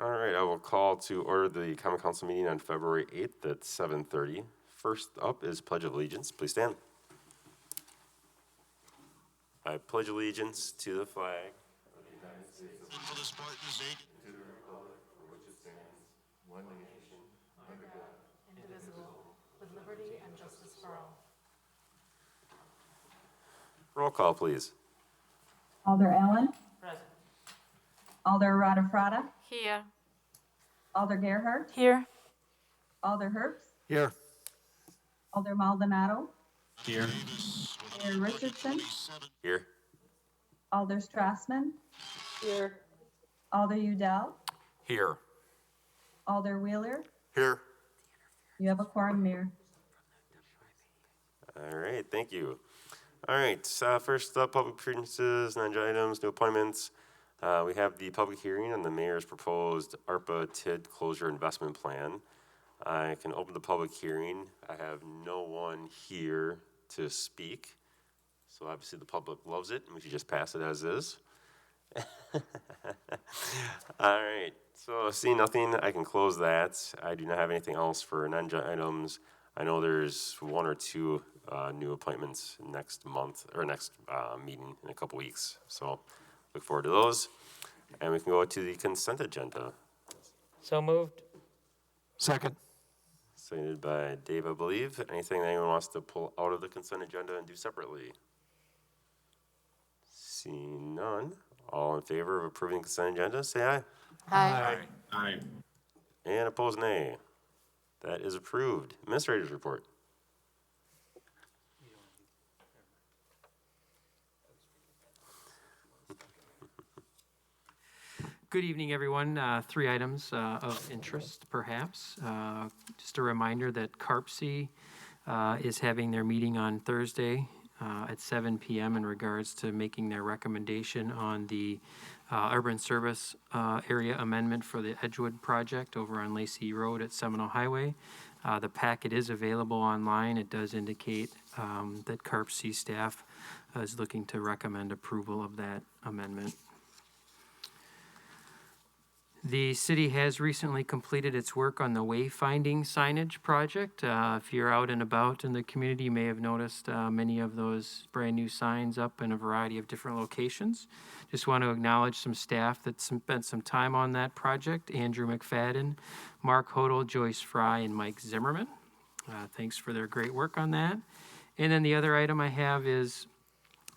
All right, I will call to order the Common Council meeting on February 8th at 7:30. First up is Pledge of Allegiance. Please stand. I pledge allegiance to the flag of the United States of America, to the republic for which it stands, one nation, under God, indivisible, with liberty and justice for all. Roll call, please. Alder Allen. Present. Alder Radafrada. Here. Alder Gerhardt. Here. Alder Herbst. Here. Alder Maldonado. Here. Mayor Richardson. Here. Alder Strassman. Here. Alder Udell. Here. Alder Wheeler. Here. You have a quorum, Mayor. All right, thank you. All right, first up, public appearances, non-agenda items, new appointments. We have the public hearing on the mayor's proposed ARPA TID closure investment plan. I can open the public hearing. I have no one here to speak. So obviously the public loves it, and we should just pass it as is. All right, so seeing nothing, I can close that. I do not have anything else for non-agenda items. I know there's one or two new appointments next month, or next meeting in a couple weeks. So look forward to those. And we can go to the consent agenda. So moved. Second. Seconded by Dave, I believe. Anything that anyone wants to pull out of the consent agenda and do separately? Seeing none. All in favor of approving the consent agenda, say aye. Aye. Aye. And opposed, nay. That is approved. Administrator's report. Good evening, everyone. Three items of interest, perhaps. Just a reminder that CARPC is having their meeting on Thursday at 7 p.m. in regards to making their recommendation on the urban service area amendment for the Edgewood project over on Lacey Road at Seminole Highway. The packet is available online. It does indicate that CARPC staff is looking to recommend approval of that amendment. The city has recently completed its work on the wayfinding signage project. If you're out and about in the community, you may have noticed many of those brand new signs up in a variety of different locations. Just want to acknowledge some staff that spent some time on that project: Andrew McFadden, Mark Hodel, Joyce Fry, and Mike Zimmerman. Thanks for their great work on that. And then the other item I have is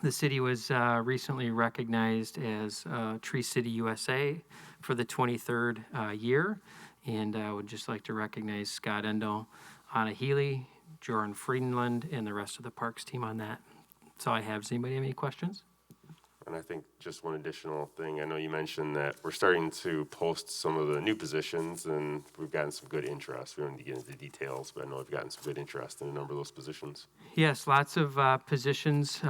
the city was recently recognized as Tree City USA for the 23rd year. And I would just like to recognize Scott Endel, Anna Healy, Jordan Friedland, and the rest of the parks team on that. That's all I have. Does anybody have any questions? And I think just one additional thing, I know you mentioned that we're starting to post some of the new positions, and we've gotten some good interest. We don't need to get into the details, but I know we've gotten some good interest in a number of those positions. Yes, lots of positions,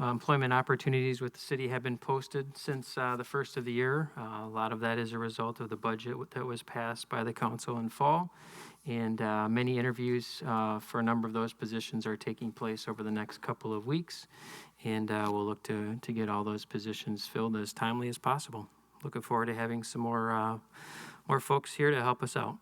employment opportunities with the city have been posted since the first of the year. A lot of that is a result of the budget that was passed by the council in fall. And many interviews for a number of those positions are taking place over the next couple of weeks. And we'll look to get all those positions filled as timely as possible. Looking forward to having some more folks here to help us out.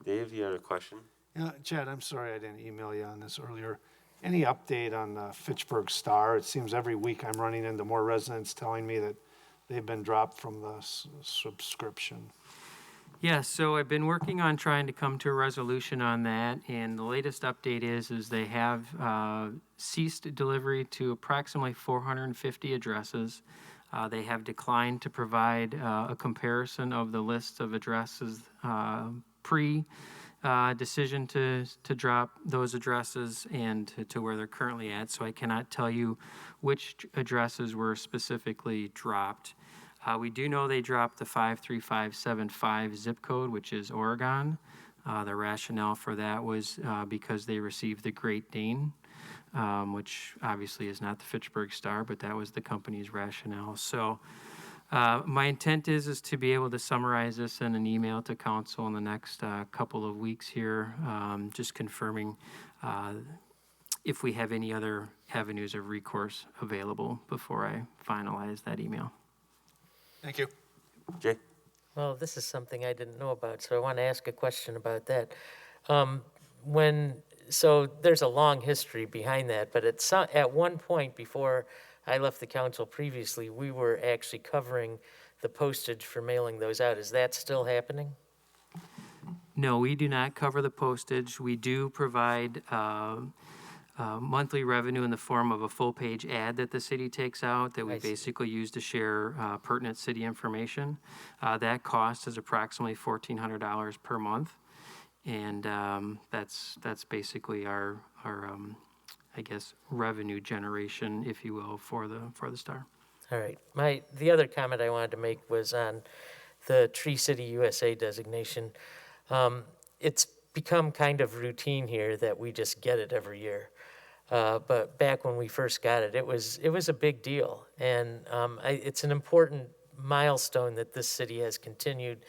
Dave, you had a question? Yeah, Chad, I'm sorry I didn't email you on this earlier. Any update on the Fitchburg Star? It seems every week I'm running into more residents telling me that they've been dropped from the subscription. Yes, so I've been working on trying to come to a resolution on that, and the latest update is they have ceased delivery to approximately 450 addresses. They have declined to provide a comparison of the list of addresses pre-decision to drop those addresses and to where they're currently at, so I cannot tell you which addresses were specifically dropped. We do know they dropped the 53575 zip code, which is Oregon. The rationale for that was because they received the Great Dane, which obviously is not the Fitchburg Star, but that was the company's rationale. So my intent is to be able to summarize this in an email to council in the next couple of weeks here, just confirming if we have any other avenues of recourse available before I finalize that email. Thank you. Jay? Well, this is something I didn't know about, so I want to ask a question about that. Um, When, so there's a long history behind that, but at one point before I left the council previously, we were actually covering the postage for mailing those out. Is that still happening? No, we do not cover the postage. We do provide monthly revenue in the form of a full-page ad that the city takes out that we I see. basically use to share pertinent city information. That cost is approximately $1,400 per month. And that's basically our I guess, revenue generation, if you will, for the Star. All right. The other comment I wanted to make was on the Tree City USA designation. It's become kind of routine here that we just get it every year. But back when we first got it, it was a big deal, and it's an important milestone that this city has continued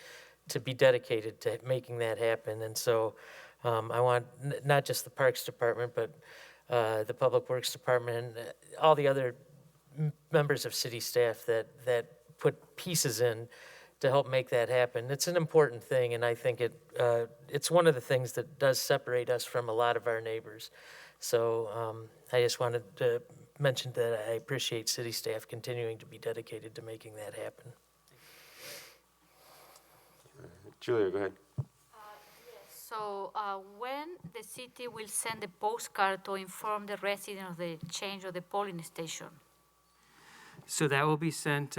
to be dedicated to making that happen. And so, I want not just the Parks Department, but the Public Works Department and all the other members of city staff that put pieces in to help make that happen. It's an important thing, and I think it's one of the things that does separate us from a lot of our neighbors. So I just wanted to mention that I appreciate city staff continuing to be dedicated to making that happen. Julia, go ahead. So when the city will send a postcard to inform the resident of the change of the polling station? So that will be sent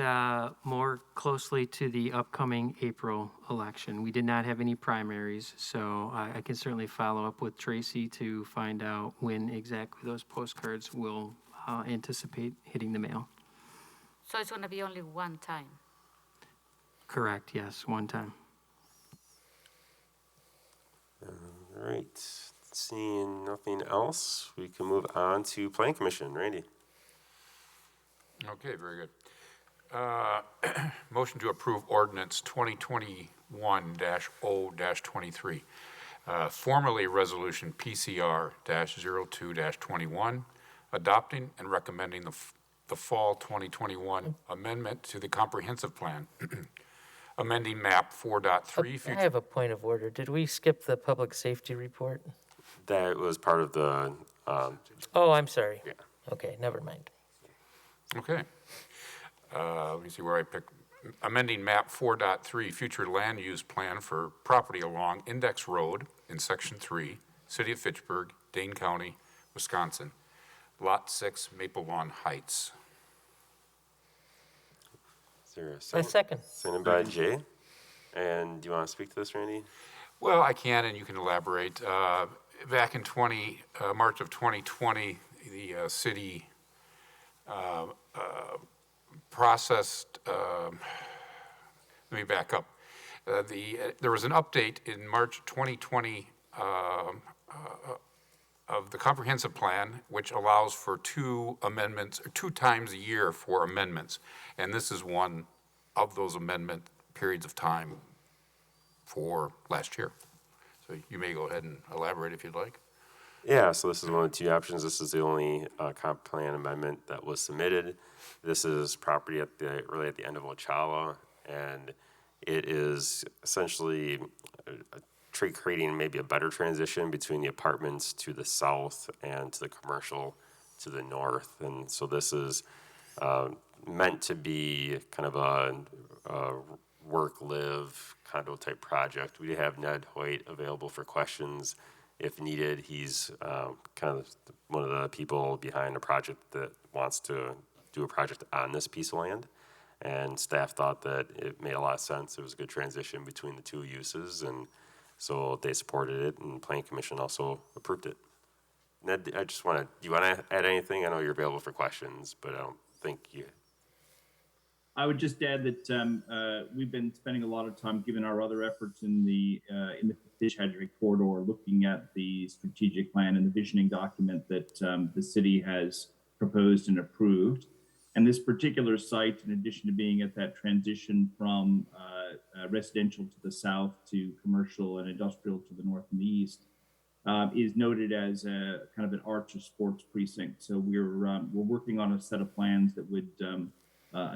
more closely to the upcoming April election. We did not have any primaries, so I can certainly follow up with Tracy to find out when exactly those postcards will anticipate hitting the mail. So it's going to be only one time? Correct, yes, one time. All right. Seeing nothing else, we can move on to Plan Commission. Randy. Okay, very good. Motion to approve ordinance 2021-0-23, formerly resolution PCR-02-21, adopting and recommending the fall 2021 amendment to the comprehensive plan, amending map 4.3. I have a point of order. Did we skip the public safety report? That was part of the, Oh, I'm sorry. Yeah. Okay, never mind. Okay. Let me see where I picked. Amending map 4.3, future land use plan for property along Index Road in section 3, City of Fitchburg, Dane County, Wisconsin, lot 6, Maple Lawn Heights. is there a A second? second. Seconded by Jay. And do you want to speak to this, Randy? Well, I can, and you can elaborate. Back in March of 2020, the city processed, let me back up. There was an update in March 2020 of the comprehensive plan, which allows for 2 amendments, or 2 times a year for amendments. And this is one of those amendment periods of time for last year. So you may go ahead and elaborate if you'd like. Yeah, so this is one of the 2 options. This is the only comp plan amendment that was submitted. This is property really at the end of Ocala, and it is essentially creating maybe a better transition between the apartments to the south and to the commercial to the north. And so this is meant to be kind of a work-live condo type project. We have Ned Hoyt available for questions if needed. He's kind of one of the people behind a project that wants to do a project on this piece of land. And staff thought that it made a lot of sense. It was a good transition between the 2 uses, and so they supported it, and Plan Commission also approved it. Ned, I just want to, do you want to add anything? I know you're available for questions, but I don't think you. I would just add that we've been spending a lot of time, given our other efforts in the Fitchburg corridor, looking at the strategic plan and the visioning document that the city has proposed and approved. And this particular site, in addition to being at that transition from residential to the south to commercial and industrial to the north and the east, is noted as a kind of an arch of sports precinct. So we're working on a set of plans that would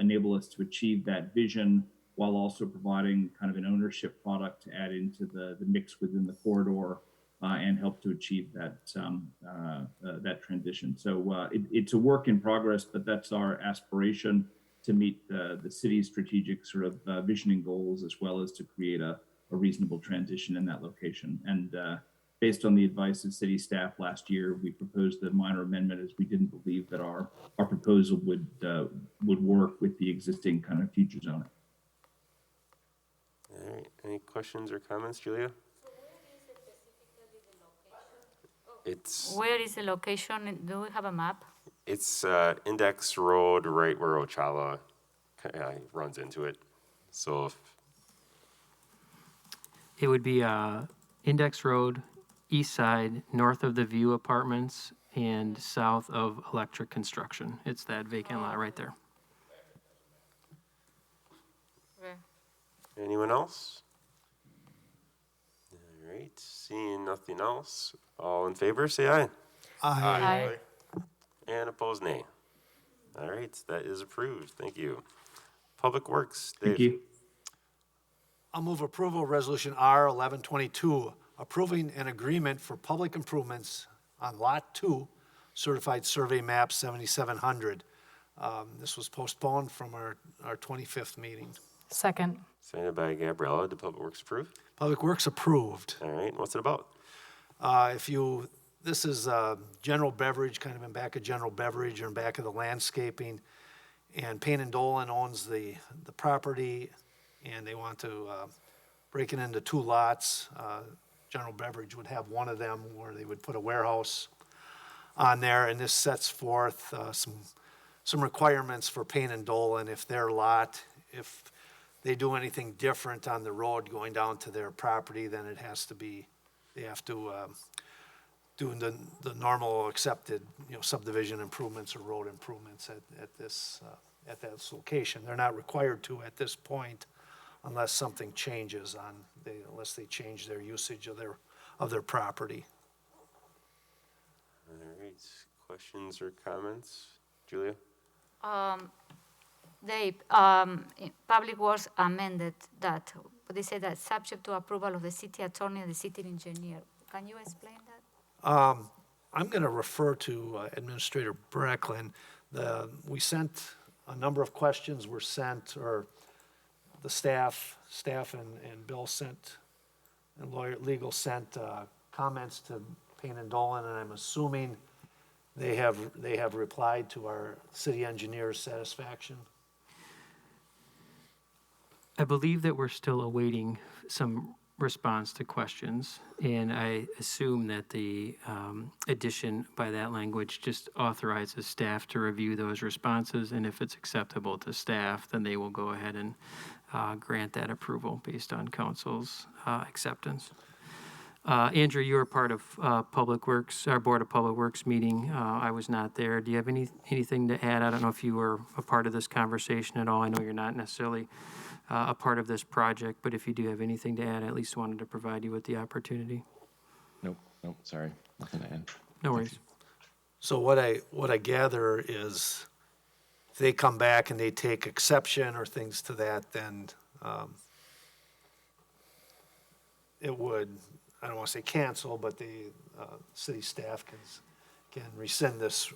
enable us to achieve that vision while also providing kind of an ownership product to add into the mix within the corridor and help to achieve that that transition. So it's a work in progress, but that's our aspiration to meet the city's strategic sort of visioning goals, as well as to create a reasonable transition in that location. And based on the advice of city staff last year, we proposed a minor amendment as we didn't believe that our proposal would work with the existing kind of future zoning. All right, any questions or comments, Julia? It's Where is the location? Do we have a map? it's Index Road, right where Ochala runs into it. So if, It would be Index Road, east side, north of the View Apartments, and south of Electric Construction. It's that vacant lot right there. Okay. anyone else? All right, seeing nothing else, all in favor, say aye. Aye. And opposed, nay. All right, that is approved. Thank you. Public Works, Dave. Thank you. I'll move approval of Resolution R 1122, approving an agreement for public improvements on Lot 2, Certified Survey Map 7700. This was postponed from our 25th meeting. Second. Seconded by Gabriella. Did Public Works approve? Public Works approved. All right, what's it about? This is General Beverage, kind of in back of General Beverage or in back of the landscaping. And Payne and Dolan owns the property, and they want to break it into two lots. General Beverage would have one of them where they would put a warehouse on there, and this sets forth some requirements for Payne and Dolan. If their lot, if they do anything different on the road going down to their property, then it has to be, they have to do the normal accepted, subdivision improvements or road improvements at this location. They're not required to at this point unless something changes unless they change their usage of their property. All right, questions or comments? Julia? Dave, Public Works amended that. They said that subject to approval of the city attorney and the city engineer. Can you explain that? I'm going to refer to Administrator Brecklin. We sent a number of questions were sent, or the staff and Bill sent, and legal sent comments to Payne and Dolan, and I'm assuming they have replied to our city engineer's satisfaction. I believe that we're still awaiting some response to questions, and I assume that the addition by that language just authorizes staff to review those responses, and if it's acceptable to staff, then they will go ahead and grant that approval based on council's acceptance. Andrew, you were part of Public Works, our Board of Public Works meeting. I was not there. Do you have anything to add? I don't know if you were a part of this conversation at all. I know you're not necessarily a part of this project, but if you do have anything to add, I at least wanted to provide you with the opportunity. Nope, sorry, nothing to add. No worries. So what I gather is if they come back and they take exception or things to that, then it would, I don't want to say cancel, but the city staff can rescind this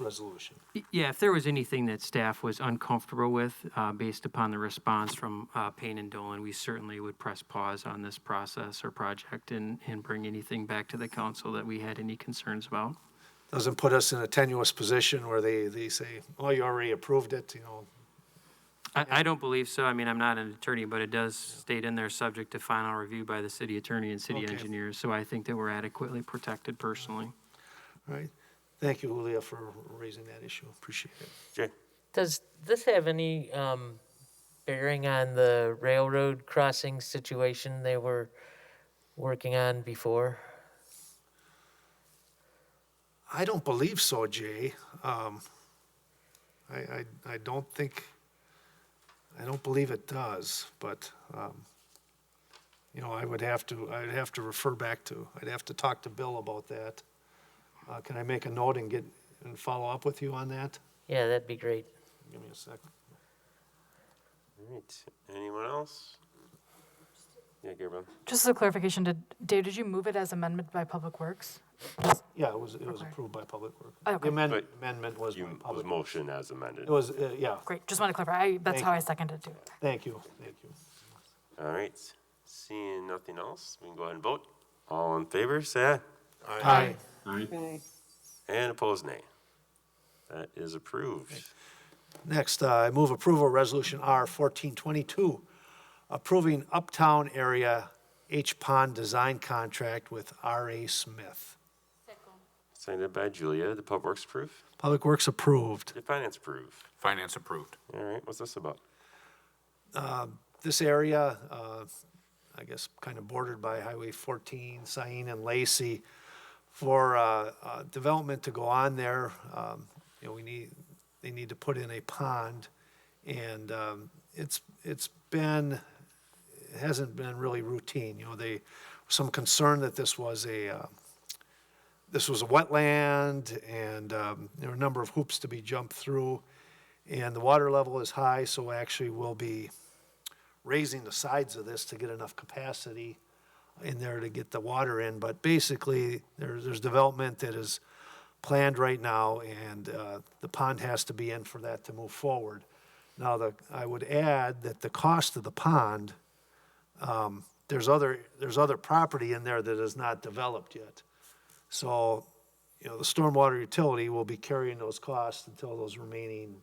resolution. Yeah, if there was anything that staff was uncomfortable with, based upon the response from Payne and Dolan, we certainly would press pause on this process or project and bring anything back to the council that we had any concerns about. Doesn't put us in a tenuous position where they say, oh, you already approved it, I don't believe so. I mean, I'm not an attorney, but it does state in there, subject to final review by the city attorney and city Okay. engineers. So I think that we're adequately protected personally. All right. Thank you, Julia, for raising that issue. Appreciate it. Jay? Does this have any bearing on the railroad crossing situation they were working on before? I don't believe so, Jay. I don't believe it does, but, I'd have to refer back to, I'd have to talk to Bill about that. Can I make a note and follow up with you on that? Yeah, that'd be great. Give me a sec. All right, anyone else? Yeah, Gabriel. Just as a clarification, Dave, did you move it as amendment by Public Works? Yeah, it was Okay. approved by Public Works. Okay. The But amendment was by You, was Public Works. motion as amended. It was, yeah, Great, just want to clarify. That's Thank how you. I seconded too. thank you, thank you. All right, seeing nothing else, we can go ahead and vote. All in favor, say Aye. And opposed, nay. That is approved. Next, I move approval of Resolution R 1422, approving Uptown Area H Pond Design Contract with R.A. Smith. Signed by Julia. The Public Works approve? Public Works approved. Did Finance approve? Finance approved. All right, what's this about? This area, I guess, kind of bordered by Highway 14, Sain and Lacey, for development to go on there, you know, they need to put in a pond, and it hasn't been really routine. You know, some concern that this was a wetland, and there were a number of hoops to be jumped through, and the water level is high, so actually we'll be raising the sides of this to get enough capacity in there to get the water in. But basically, there's development that is planned right now, and the pond has to be in for that to move forward. Now, I would add that the cost of the pond, there's other property in there that is not developed yet. So, you know, the stormwater utility will be carrying those costs until those remaining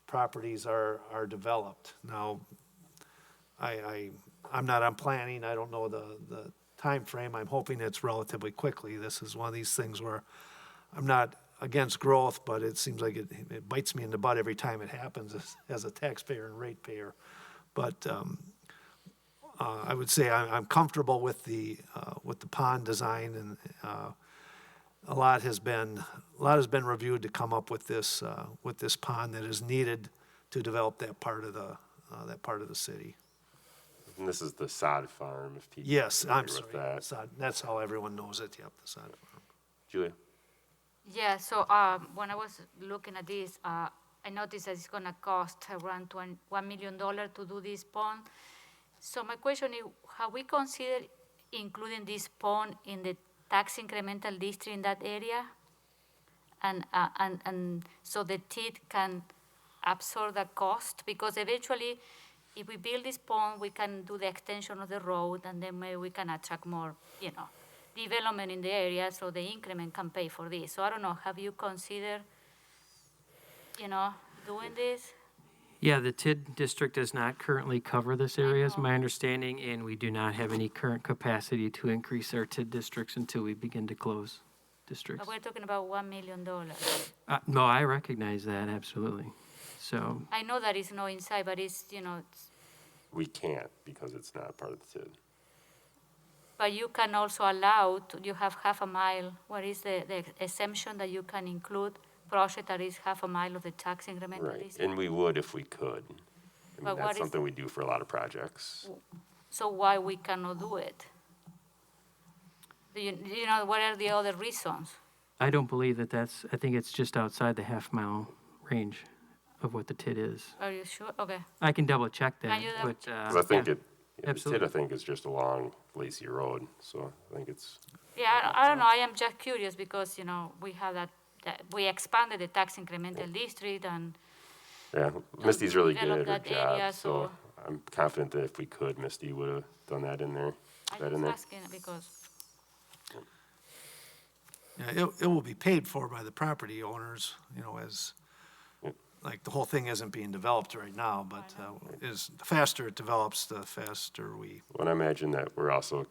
properties are developed. Now, I'm not on planning, I don't know the timeframe. I'm hoping it's relatively quickly. This is one of these things where I'm not against growth, but it seems like it bites me in the butt every time it happens as a taxpayer and ratepayer. But I would say I'm comfortable with the pond design, and a lot has been reviewed to come up with this pond that is needed to develop that part of the city. And this is the sod farm, if people. Yes, are I'm familiar with sorry. that. Sod- That's how everyone knows it, yep, the sod farm. Julia? Yeah, so when I was looking at this, I noticed that it's gonna cost around $1 million to do this pond. So my question is, have we considered including this pond in the tax incremental district in that area? And so the TID can absorb the cost? Because eventually, if we build this pond, we can do the extension of the road, and then maybe we can attract more, you know, development in the area, so the increment can pay for this. So I don't know, have you considered, you know, doing this? Yeah, the TID district does not currently cover this area, is know. my understanding, and we do not have any current capacity to increase our TID districts until we begin to close districts. But we're talking about $1 million. No, I recognize that, absolutely. So, I know that it's not inside, but it's, you know, We can't because it's not part of the TID. but you can also allow, you have half a mile. What is the exemption that you can include project that is half a mile of the tax incremental Right, district? and we would if we could. I But mean, what that's is- something we do for a lot of projects. So why we cannot do it? Do you know, what are the other reasons? I don't believe I think it's just outside the half-mile range of what the TID is. Are you sure? Okay. I can double-check that, Can you double but, 'Cause I think yeah. the TID, absolutely. I think, is just along Lacey Road, so I think it's, Yeah, I don't know, I am just curious because, you know, we have that we expanded the tax incremental district and, yeah, Misty's really good develop at her that area, job, so so- I'm confident that if we could, Misty would have done that in there. I'm that in just there. asking because, Yeah, it will be paid for by the property owners, you know, as, like, the whole thing isn't being developed right now, but the faster it develops, the faster we, Well, and I imagine that we're also,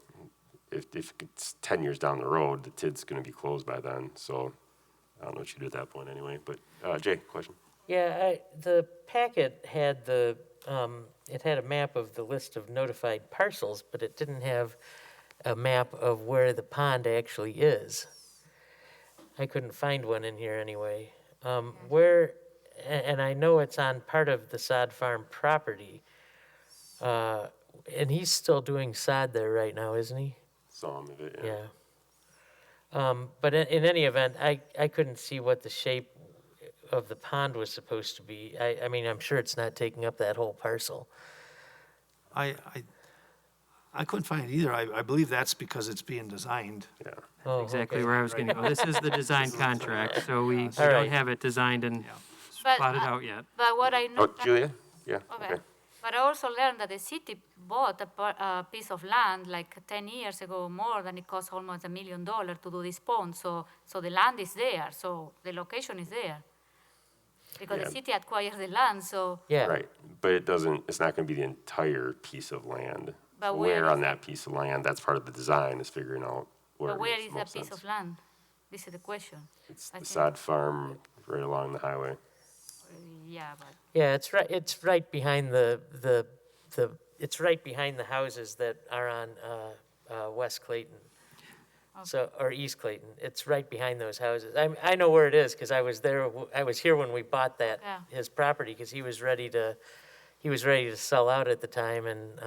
if it's 10 years down the road, the TID's gonna be closed by then, so I don't know what you do at that point anyway, but, Jay, question? Yeah, the packet had it had a map of the list of notified parcels, but it didn't have a map of where the pond actually is. I couldn't find one in here anyway. And I know it's on part of the sod farm property. And he's still doing sod there right now, isn't he? Some of it, yeah. Yeah. But in any event, I couldn't see what the shape of the pond was supposed to be. I mean, I'm sure it's not taking up that whole parcel. I couldn't find it either. I believe that's because it's being designed. Yeah. Oh, Exactly okay. where I was gonna go. This is the design contract, so we All don't right. have it designed and But, plotted out yet. but what I know. Oh, Julia? Yeah, Okay. okay. But I also learned that the city bought a piece of land like 10 years ago or more, than it cost almost $1 million to do this pond. So the land is there, so the location is there. Because Yeah. the city acquired the land, so. Yeah. Right, but it's not gonna be the entire piece of land. But Where where on is that piece of land, that's part of the design, is figuring out where But it where makes is the that most piece sense. of land? This is the question. It's I the think- sod farm right along the highway. Yeah, but. Yeah, it's right. It's right behind it's right behind the houses that are on West Clayton. So, or East Clayton. It's right behind those houses. I know where it is because I was there. I was here when we bought that Yeah. his property because he was ready to sell out at the time, and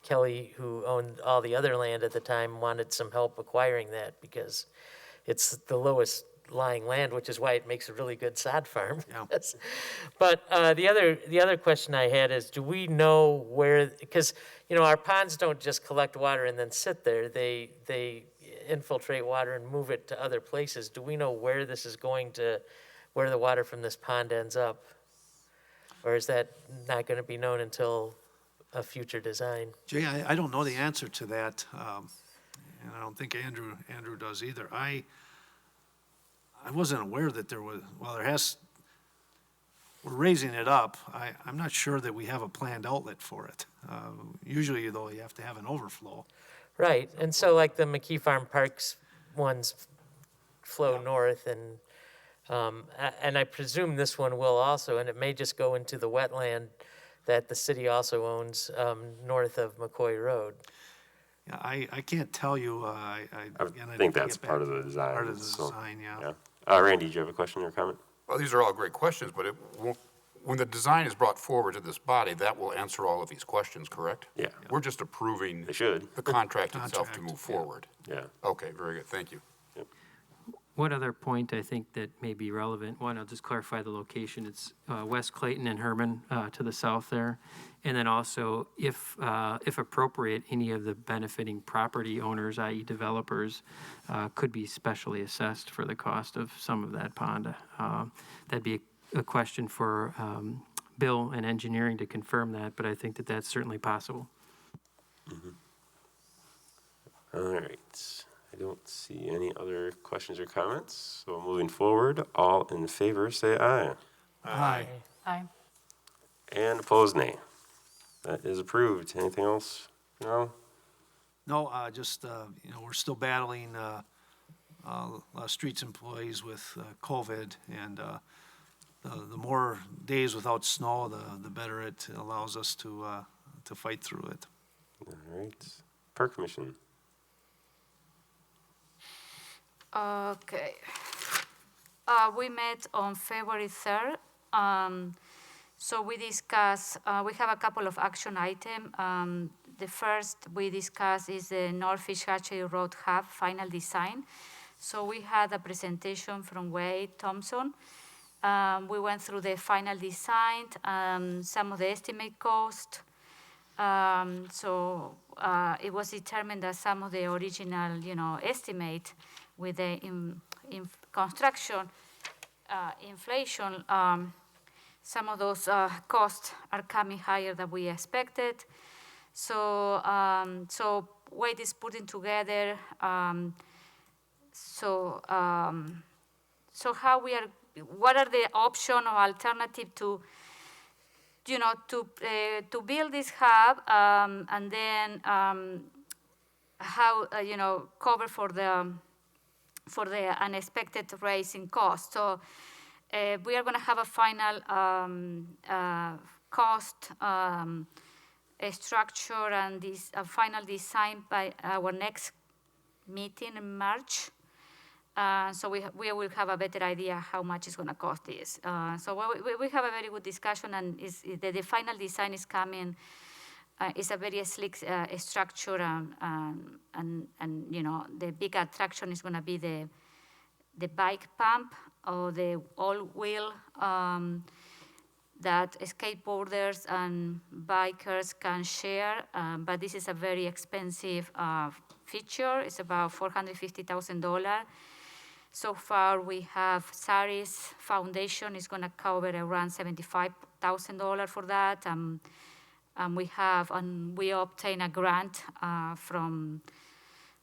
Kelly, who owned all the other land at the time, wanted some help acquiring that because it's the lowest lying land, which is why it makes a really good sod farm. Yeah. But the other question I had is, do we know where? Because our ponds don't just collect water and then sit there. They infiltrate water and move it to other places. Do we know where this is going to, where the water from this pond ends up, or is that not going to be known until a future design? Jay, I don't know the answer to that, and I don't think Andrew does either. I wasn't aware that there was, we're raising it up. I'm not sure that we have a planned outlet for it. Usually, though, you have to have an overflow. Right, and so like the McKee Farm Parks ones flow north, and I presume this one will also, and it may just go into the wetland that the city also owns north of McCoy Road. Yeah, I can't tell you, I think that's part of the design. Part of the so, design, yeah. Yeah. Randy, do you have a question or comment? Well, these are all great questions, but it won't, when the design is brought forward to this body, that will answer all of these questions, correct? Yeah. We're just approving They should. the contract itself to Contract, move yeah. forward. Yeah. Okay, very good, thank you. One other point I think that may be relevant, one, I'll just clarify the location. It's West Clayton and Herman to the south there. And then also, if appropriate, any of the benefiting property owners, i.e. developers, could be specially assessed for the cost of some of that pond. That'd be a question for Bill and engineering to confirm that, but I think that that's certainly possible. All right. I don't see any other questions or comments. So moving forward, all in favor, say aye. Aye. Aye. And opposed, nay. That is approved. Anything else? No? No, just, we're still battling streets employees with COVID, and the more days without snow, the better it allows us to fight through it. All right. Park Commission. Okay. We met on February 3rd. So we discussed, we have a couple of action items. The first we discussed is the North Fish Hatchery Road Hub final design. So we had a presentation from Wade Thompson. We went through the final design, some of the estimate cost. So it was determined that some of the original, estimate with the construction inflation, some of those costs are coming higher than we expected. So Wade is putting together. So what are the option or alternative to build this hub, and then how cover for the unexpected rise in cost. So we are going to have a final cost structure and this final design by our next meeting in March. So we will have a better idea how much it's going to cost this. So we have a very good discussion, and the final design is coming. It's a very slick structure, and the big attraction is going to be the bike pump or the all-wheel that skateboarders and bikers can share, but this is a very expensive feature. It's about $450,000. So far, we have Saris Foundation is going to cover around $75,000 for that. We obtained a grant from,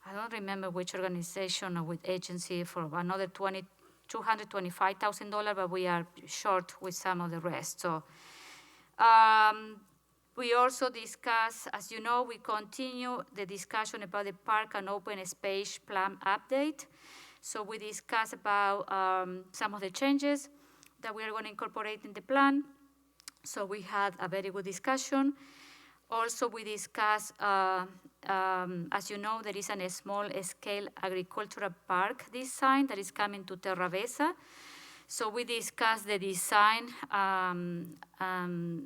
I don't remember which organization or which agency, for another $225,000, but we are short with some of the rest. So we also discuss, as you know, we continue the discussion about the park and open space plan update. So we discuss about some of the changes that we are going to incorporate in the plan. So we had a very good discussion. Also, we discuss, as you know, there is a small-scale agricultural park design that is coming to Terra Besa. So we discussed the design,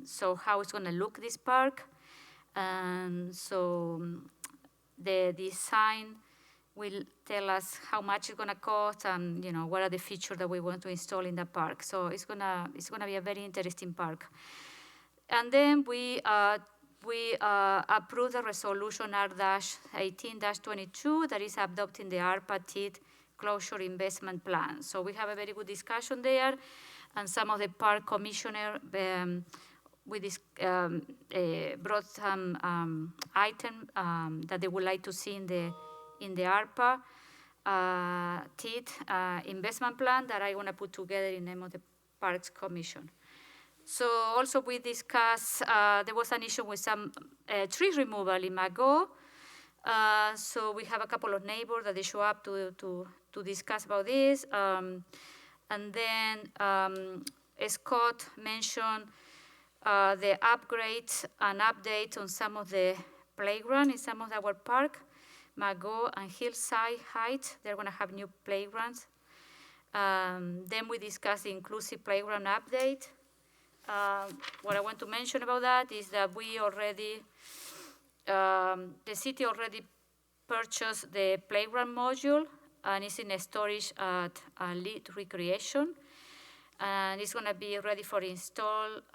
so how it's going to look, this park. So the design will tell us how much it's going to cost and, you know, what are the features that we want to install in the park. So it's going to be a very interesting park. And then we approved the resolution R-18-22 that is adopting the ARPA TID closure investment plan. So we have a very good discussion there, and some of the park commissioner brought some items that they would like to see in the ARPA TID investment plan that I want to put together in the name of the Parks Commission. So also we discussed, there was an issue with some tree removal in Mago. So we have a couple of neighbors that they show up to discuss about this. And then Scott mentioned the upgrades and updates on some of the playground in some of our park. Mago and Hillside Heights, they're going to have new playgrounds. Then we discussed the inclusive playground update. What I want to mention about that is that we already, the city already purchased the playground module, and it's in storage at Lead Recreation. And it's going to be ready for installation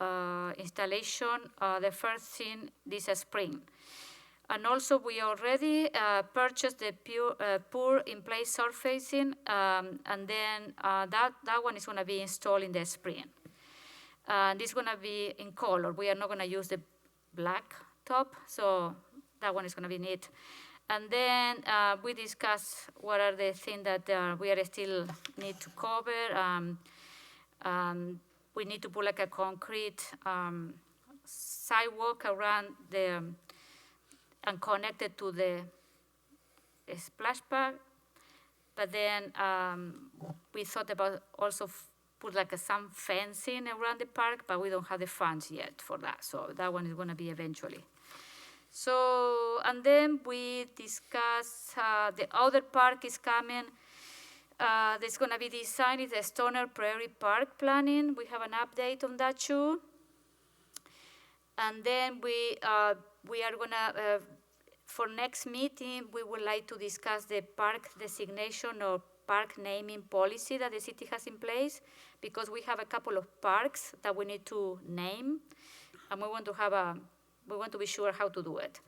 the first thing this spring. And also we already purchased the pour in place surfacing, and then that one is going to be installed in the spring. And it's going to be in color. We are not going to use the black top, so that one is going to be neat. And then we discussed what are the things that we are still need to cover. We need to put like a concrete sidewalk around and connect it to the splash pad. But then we thought about also put like some fencing around the park, but we don't have the funds yet for that. So that one is going to be eventually. So, and then we discussed the other park is coming. That's going to be designed is the Stoner Prairie Park planning. We have an update on that too. And then we are going to, for next meeting, we would like to discuss the park designation or park naming policy that the city has in place, because we have a couple of parks that we need to name, and we want to be sure how to do it.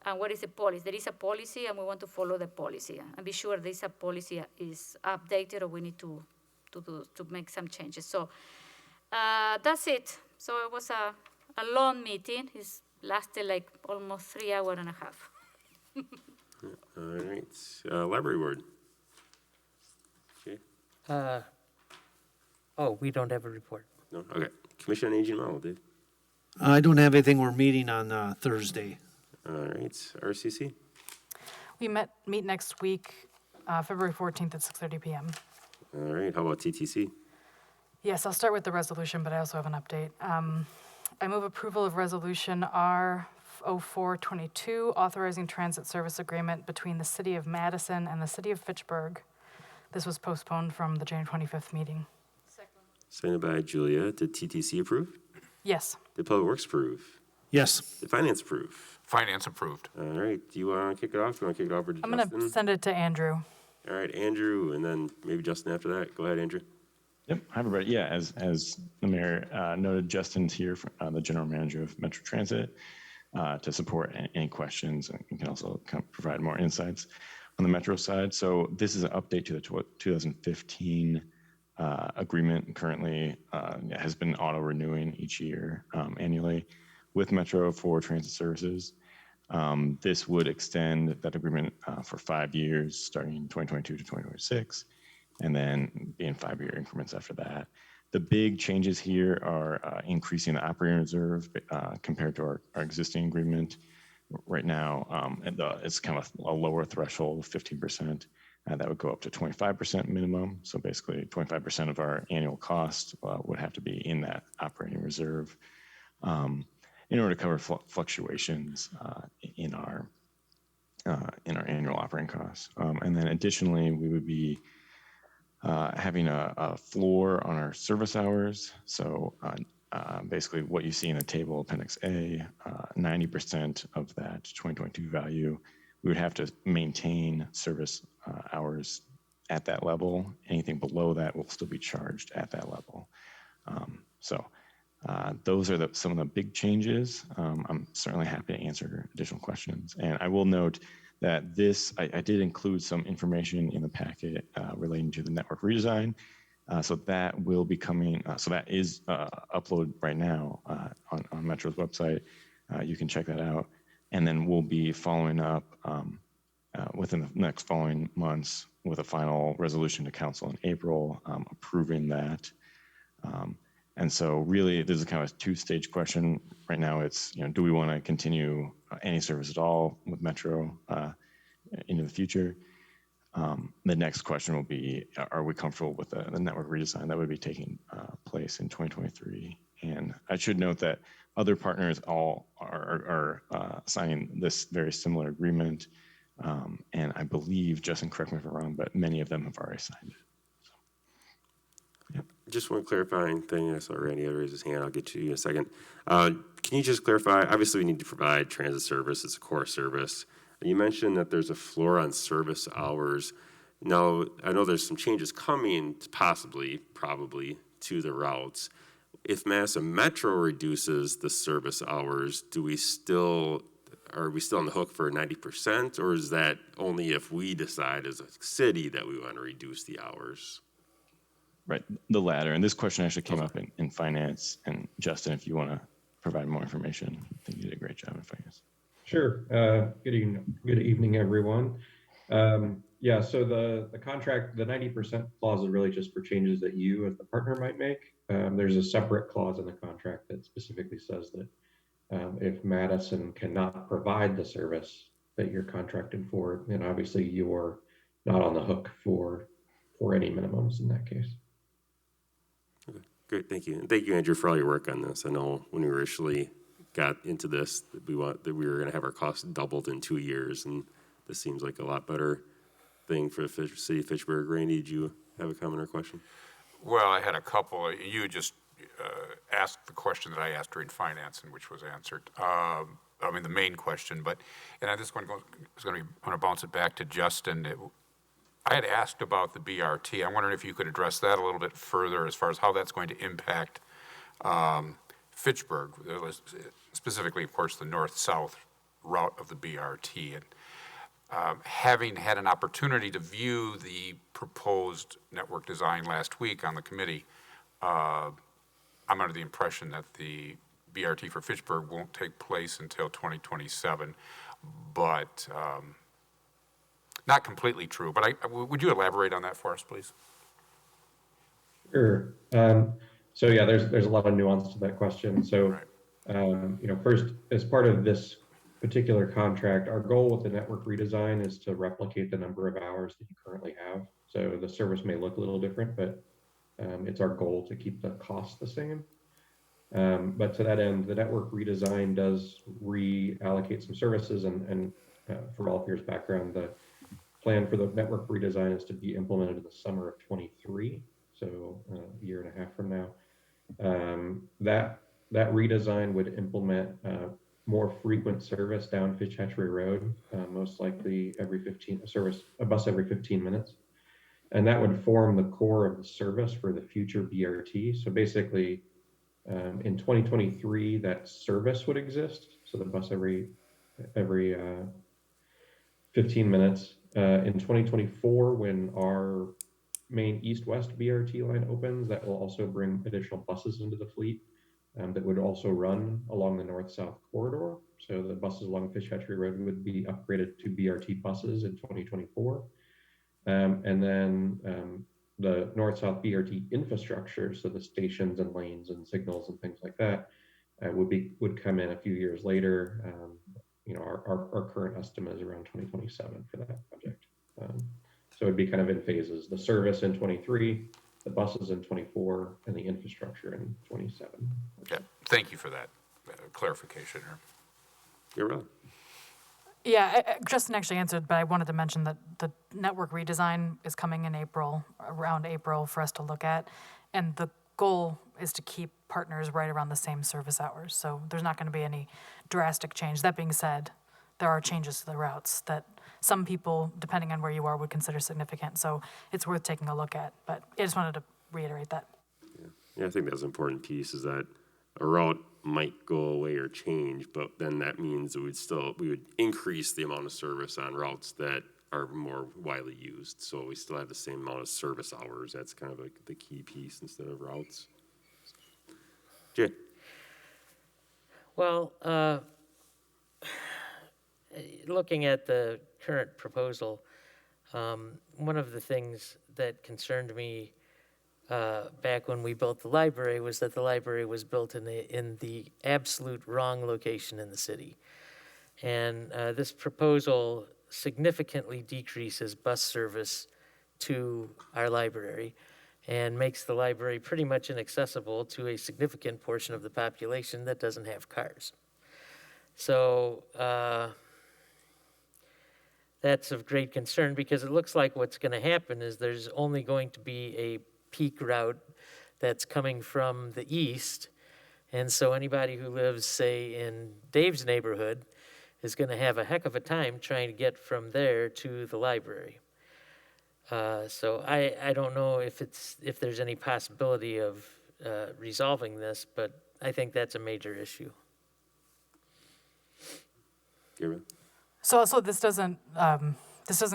And what is the policy? There is a policy, and we want to follow the policy and be sure this policy is updated, or we need to make some changes. So that's it. So it was a long meeting. It lasted like almost 3 hours and a half. All right, library board. Okay. We don't have a report. No. Okay. Commission on Aging model, Dave. I don't have anything. We're meeting on Thursday. All right. RCC. We meet next week, February 14th at 6:30 p.m. All right. How about TTC? Yes, I'll start with the resolution, but I also have an update. I move approval of resolution R-0422, authorizing transit service agreement between the City of Madison and the City of Fitchburg. This was postponed from the January 25th meeting. Seconded by Julia. Did TTC approve? Yes. Did Public Works approve? Yes. Did Finance approve? Finance approved. All right. Do you want to kick it off? Do you want to kick it over to I'm Justin? going to send it to Andrew. All right, Andrew, and then maybe Justin after that. Go ahead, Andrew. Yep. Hi, everybody. Yeah, as the mayor noted, Justin's here, the general manager of Metro Transit, to support any questions, and can also provide more insights on the Metro side. So this is an update to the 2015 agreement. Currently, it has been auto renewing each year annually with Metro for transit services. This would extend that agreement for 5 years, starting 2022 to 2026, and then be in 5-year increments after that. The big changes here are increasing the operating reserve compared to our existing agreement. Right now, it's kind of a lower threshold of 15%. That would go up to 25% minimum. So basically 25% of our annual cost would have to be in that operating reserve in order to cover fluctuations in our annual operating costs. And then additionally, we would be having a floor on our service hours. So basically what you see in the table, Appendix A, 90% of that 2022 value, we would have to maintain service hours at that level. Anything below that will still be charged at that level. Those are some of the big changes. I'm certainly happy to answer additional questions. And I will note that I did include some information in the packet relating to the network redesign. So that will be coming, so that is uploaded right now on Metro's website. You can check that out. And then we'll be following up within the next following months with a final resolution to council in April, approving that. And so really, this is kind of a two-stage question. Right now, it's, do we want to continue any service at all with Metro into the future? The next question will be, are we comfortable with the network redesign that would be taking place in 2023? And I should note that other partners all are signing this very similar agreement. And I believe, Justin, correct me if I'm wrong, but many of them have already signed it. Just one clarifying thing. I saw Randy had raised his hand. I'll get to you in a second. Can you just clarify? Obviously, we need to provide transit service. It's a core service. You mentioned that there's a floor on service hours. Now, I know there's some changes coming, probably, to the routes. If Madison Metro reduces the service hours, are we still on the hook for 90%, or is that only if we decide as a city that we want to reduce the hours? Right, the latter. And this question actually came up in finance. And Justin, if you want to provide more information, I think you did a great job in finance. Sure. Good evening, everyone. Yeah, so the contract, the 90% clause is really just for changes that you as the partner might make. There's a separate clause in the contract that specifically says that if Madison cannot provide the service that you're contracted for, then obviously you're not on the hook for any minimums in that case. Okay, great, thank you. And thank you, Andrew, for all your work on this. I know when we initially got into this, that we were going to have our costs doubled in 2 years, and this seems like a lot better thing for the city of Fitchburg. Randy, did you have a comment or question? Well, I had a couple. You just asked the question that I asked during finance, and which was answered. I mean, the main question, and I just want to bounce it back to Justin. I had asked about the BRT. I'm wondering if you could address that a little bit further as far as how that's going to impact Fitchburg, specifically, of course, the north-south route of the BRT. And having had an opportunity to view the proposed network design last week on the committee, I'm under the impression that the BRT for Fitchburg won't take place until 2027, but not completely true. But would you elaborate on that for us, please? Sure. So yeah, there's a lot of nuance to that question. So, right. First, as part of this particular contract, our goal with the network redesign is to replicate the number of hours that you currently have. So the service may look a little different, but it's our goal to keep the cost the same. But to that end, the network redesign does reallocate some services, and for all peers' background, the plan for the network redesign is to be implemented in the summer of 23, so a year and a half from now. That redesign would implement more frequent service down Fitch Hatchery Road, most likely a bus every 15 minutes. And that would form the core of the service for the future BRT. So basically, in 2023, that service would exist. So the bus every 15 minutes. In 2024, when our main east-west BRT line opens, that will also bring additional buses into the fleet that would also run along the north-south corridor. So the buses along Fish Hatchery Road would be upgraded to BRT buses in 2024. And then the north-south BRT infrastructure, so the stations and lanes and signals and things like that, would come in a few years later. Our current estimate is around 2027 for that project. So it'd be kind of in phases: the service in 23, the buses in 24, and the infrastructure in 27. Yeah, thank you for that clarification here. You're right. Yeah, Justin actually answered, but I wanted to mention that the network redesign is coming in April, around April, for us to look at. And the goal is to keep partners right around the same service hours. So there's not going to be any drastic change. That being said, there are changes to the routes that some people, depending on where you are, would consider significant. So it's worth taking a look at. But I just wanted to reiterate that. Yeah, I think that's an important piece, is that a route might go away or change, but then that means that we would increase the amount of service on routes that are more widely used. So we still have the same amount of service hours. That's kind of like the key piece instead of routes. Jay? Well, looking at the current proposal, one of the things that concerned me back when we built the library was that the library was built in the absolute wrong location in the city. And this proposal significantly decreases bus service to our library and makes the library pretty much inaccessible to a significant portion of the population that doesn't have cars. So that's of great concern, because it looks like what's going to happen is there's only going to be a peak route that's coming from the east. And so anybody who lives, say, in Dave's neighborhood is going to have a heck of a time trying to get from there to the library. So I don't know if there's any possibility of resolving this, but I think that's a major issue. Gabriel? So this doesn't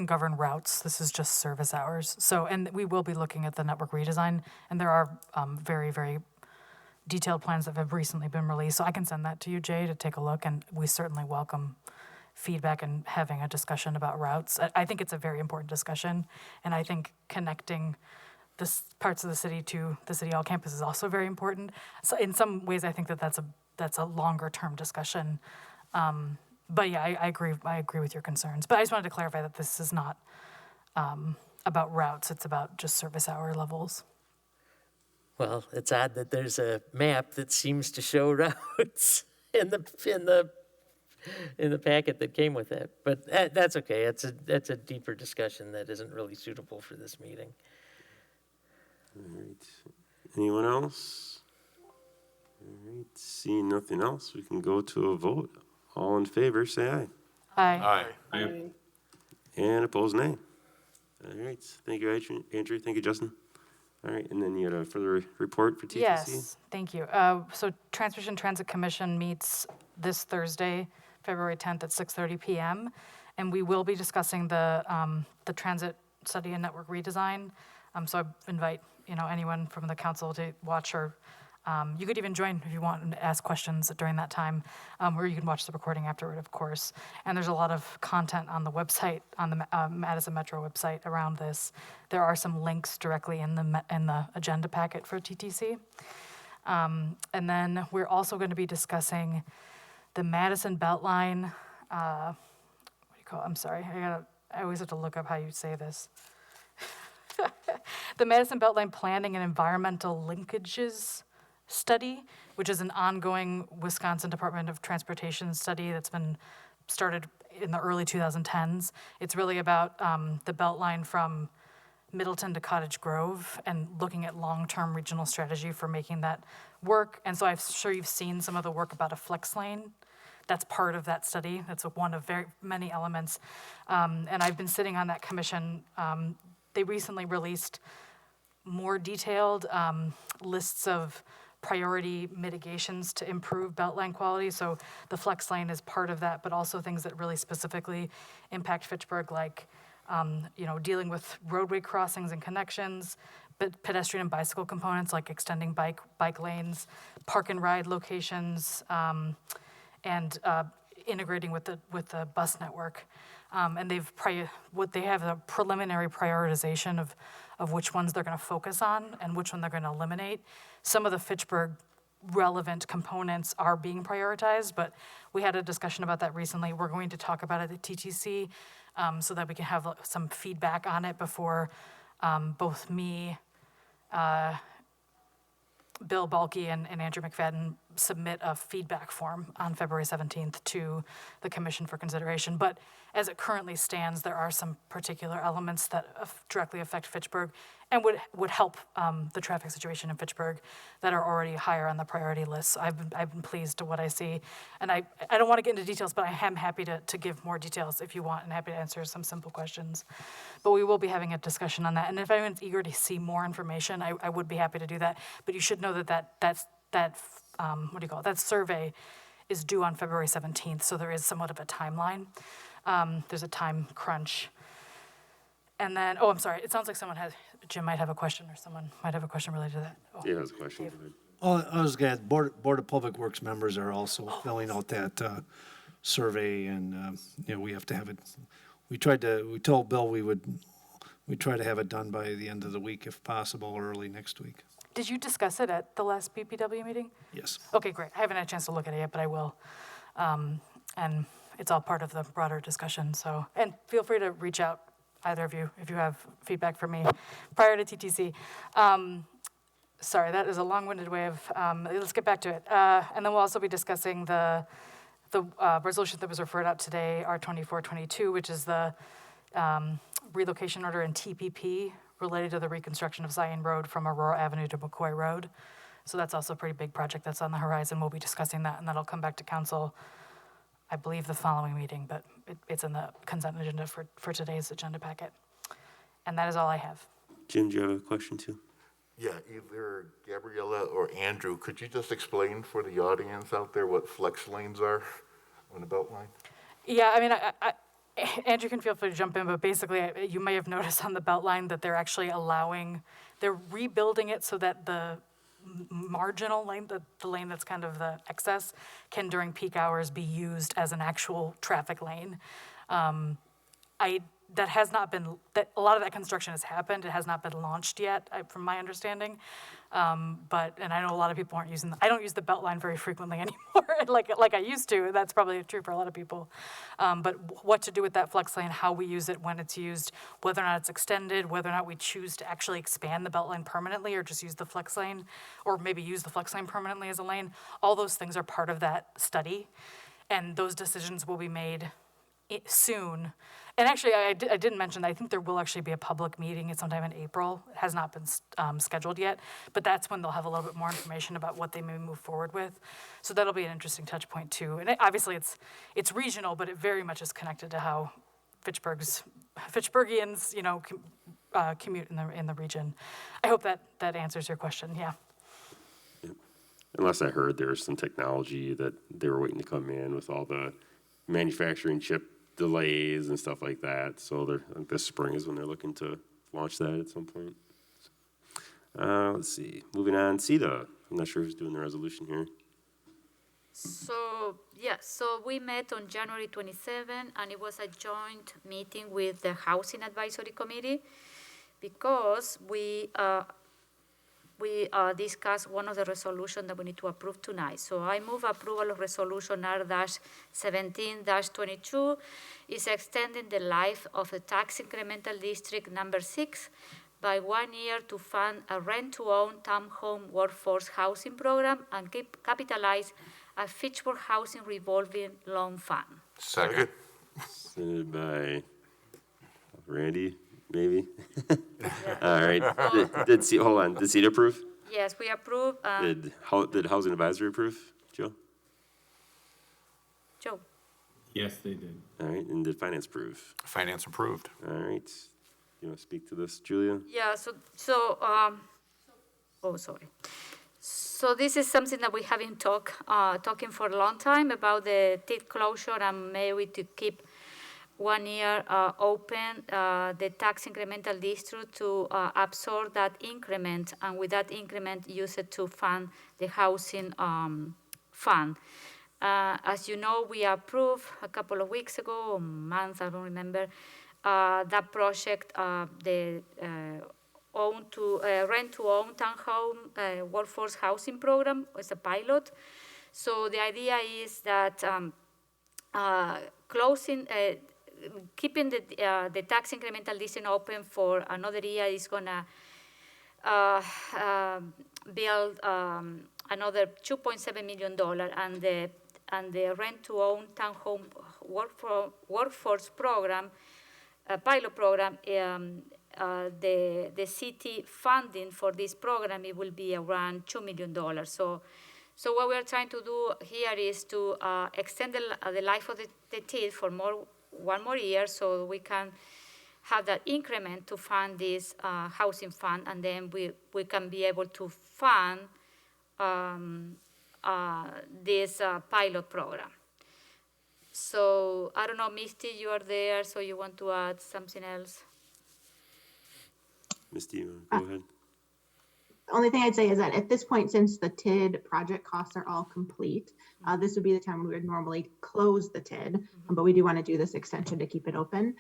govern routes. This is just service hours. So, and we will be looking at the network redesign, and there are very, very detailed plans that have recently been released. So I can send that to you, Jay, to take a look, and we certainly welcome feedback and having a discussion about routes. I think it's a very important discussion, and I think connecting the parts of the city to the City Hall campus is also very important. So in some ways, I think that's a longer term discussion. But yeah, I agree with your concerns. But I just wanted to clarify that this is not about routes. It's about just service hour levels. Well, it's odd that there's a map that seems to show routes in the packet that came with it. But that's okay. That's a deeper discussion that isn't really suitable for this meeting. All right. Anyone else? All right. Seeing nothing else, we can go to a vote. All in favor, say aye. Aye. Aye. And opposed, nay. All right. Thank you, Andrew. Thank you, Justin. All right. And then you had a further report for TTC? Yes, thank you. So Transportation Transit Commission meets this Thursday, February 10th at 6:30 p.m. And we will be discussing the transit study and network redesign. So I invite anyone from the council to watch, or you could even join if you want and ask questions during that time, or you can watch the recording afterward, of course. And there's a lot of content on the website, on the Madison Metro website around this. There are some links directly in the agenda packet for TTC. And then we're also going to be discussing the Madison Beltline. What do you call it? I'm sorry. I always have to look up how you say this. The Madison Beltline Planning and Environmental Linkages study, which is an ongoing Wisconsin Department of Transportation study that's been started in the early 2010s. It's really about the Beltline from Middleton to Cottage Grove and looking at long-term regional strategy for making that work. And so I'm sure you've seen some of the work about a flex lane. That's part of that study. That's one of very many elements. And I've been sitting on that commission they recently released more detailed lists of priority mitigations to improve Beltline quality. So the flex lane is part of that, but also things that really specifically impact Fitchburg, like dealing with roadway crossings and connections, but pedestrian and bicycle components like extending bike lanes, park and ride locations, and integrating with the bus network. And they have a preliminary prioritization of which ones they're going to focus on and which one they're going to eliminate. Some of the Fitchburg relevant components are being prioritized, but we had a discussion about that recently. We're going to talk about it at TTC so that we can have some feedback on it before both me, Bill Balke, and Andrew McFadden submit a feedback form on February 17th to the commission for consideration. But as it currently stands, there are some particular elements that directly affect Fitchburg and would help the traffic situation in Fitchburg that are already higher on the priority list. So I've been pleased to what I see. And I don't want to get into details, but I am happy to give more details if you want, and happy to answer some simple questions. But we will be having a discussion on that. And if anyone's eager to see more information, I would be happy to do that. But you should know that survey is due on February 17th, so there is somewhat of a timeline. There's a time crunch. And then, I'm sorry, it sounds like Jim might have a question, or someone might have a question related to that. Dave has a question. Oh, I was going to, Board of Public Works members are also filling out that survey, and, we have to have it. We told Bill we'd try to have it done by the end of the week if possible, or early next week. Did you discuss it at the last BPW meeting? Yes. Okay, great. I haven't had a chance to look at it yet, but I will. And it's all part of the broader discussion, so. And feel free to reach out, either of you, if you have feedback for me prior to TTC. Sorry, that is a long-winded way of, let's get back to it. And then we'll also be discussing the resolution that was referred out today, R2422, which is the relocation order in TPP related to the reconstruction of Zion Road from Aurora Avenue to McCoy Road. So that's also a pretty big project that's on the horizon. We'll be discussing that, and that'll come back to council, I believe, the following meeting, but it's in the consent agenda for today's agenda packet. And that is all I have. Jim, do you have a question too? Yeah, either Gabriella or Andrew, could you just explain for the audience out there what flex lanes are on the Beltline? Yeah, I mean, Andrew can feel free to jump in, but basically, you may have noticed on the Beltline that they're actually they're rebuilding it so that the marginal lane, the lane that's kind of the excess, can during peak hours be used as an actual traffic lane. That has not been, a lot of that construction has happened. It has not been launched yet, from my understanding. And I know a lot of people aren't I don't use the Beltline very frequently anymore, like I used to. That's probably true for a lot of people. But what to do with that flex lane, how we use it, when it's used, whether or not it's extended, whether or not we choose to actually expand the Beltline permanently or just use the flex lane, or maybe use the flex lane permanently as a lane, all those things are part of that study. And those decisions will be made soon. And actually, I didn't mention that I think there will actually be a public meeting sometime in April. It has not been scheduled yet, but that's when they'll have a little bit more information about what they may move forward with. So that'll be an interesting touch point too. And obviously it's regional, but it very much is connected to how Fitchburgians, commute in the region. I hope that answers your question. Yeah. Unless I heard there was some technology that they were waiting to come in with all the manufacturing chip delays and stuff like that. So this spring is when they're looking to launch that at some point. Let's see. Moving on, CETA. I'm not sure who's doing the resolution here. So we met on January 27, and it was a joint meeting with the Housing Advisory Committee because we discussed one of the resolutions that we need to approve tonight. So I move approval of resolution R-17-22 is extending the life of the tax incremental district number 6 by 1 year to fund a rent-to-own townhome workforce housing program and capitalize a Fitchburg housing revolving loan fund. Second. Submitted by Randy, maybe? All right. Did CETA approve? Yes, we approve. Did Housing Advisory approve, Joe? Yes, they did. All right, and did Finance approve? Finance approved. All right. you want to speak to this, Julia? Yeah, oh, sorry. So this is something that we have been talking for a long time about the TID closure and maybe to keep 1 year open the tax incremental district to absorb that increment, and with that increment use it to fund the housing fund. As you know, we approved a couple of weeks ago, or months, I don't remember, that project, the rent-to-own townhome workforce housing program was a pilot. So the idea is that keeping the tax incremental district open for another year is gonna build another $2.7 million, and the rent-to-own townhome workforce program, pilot program, the city funding for this program, it will be around $2 million. So what we are trying to do here is to extend the life of the TID for one more year, so we can have that increment to fund this housing fund, and then we can be able to fund this pilot program. So I don't know, Misty, you are there, so you want to add something else? Misty, you wanna go ahead? The only thing I'd say is that at this point, since the TID project costs are all complete, this would be the time we would normally close the TID, but we do want to do this extension to keep it open.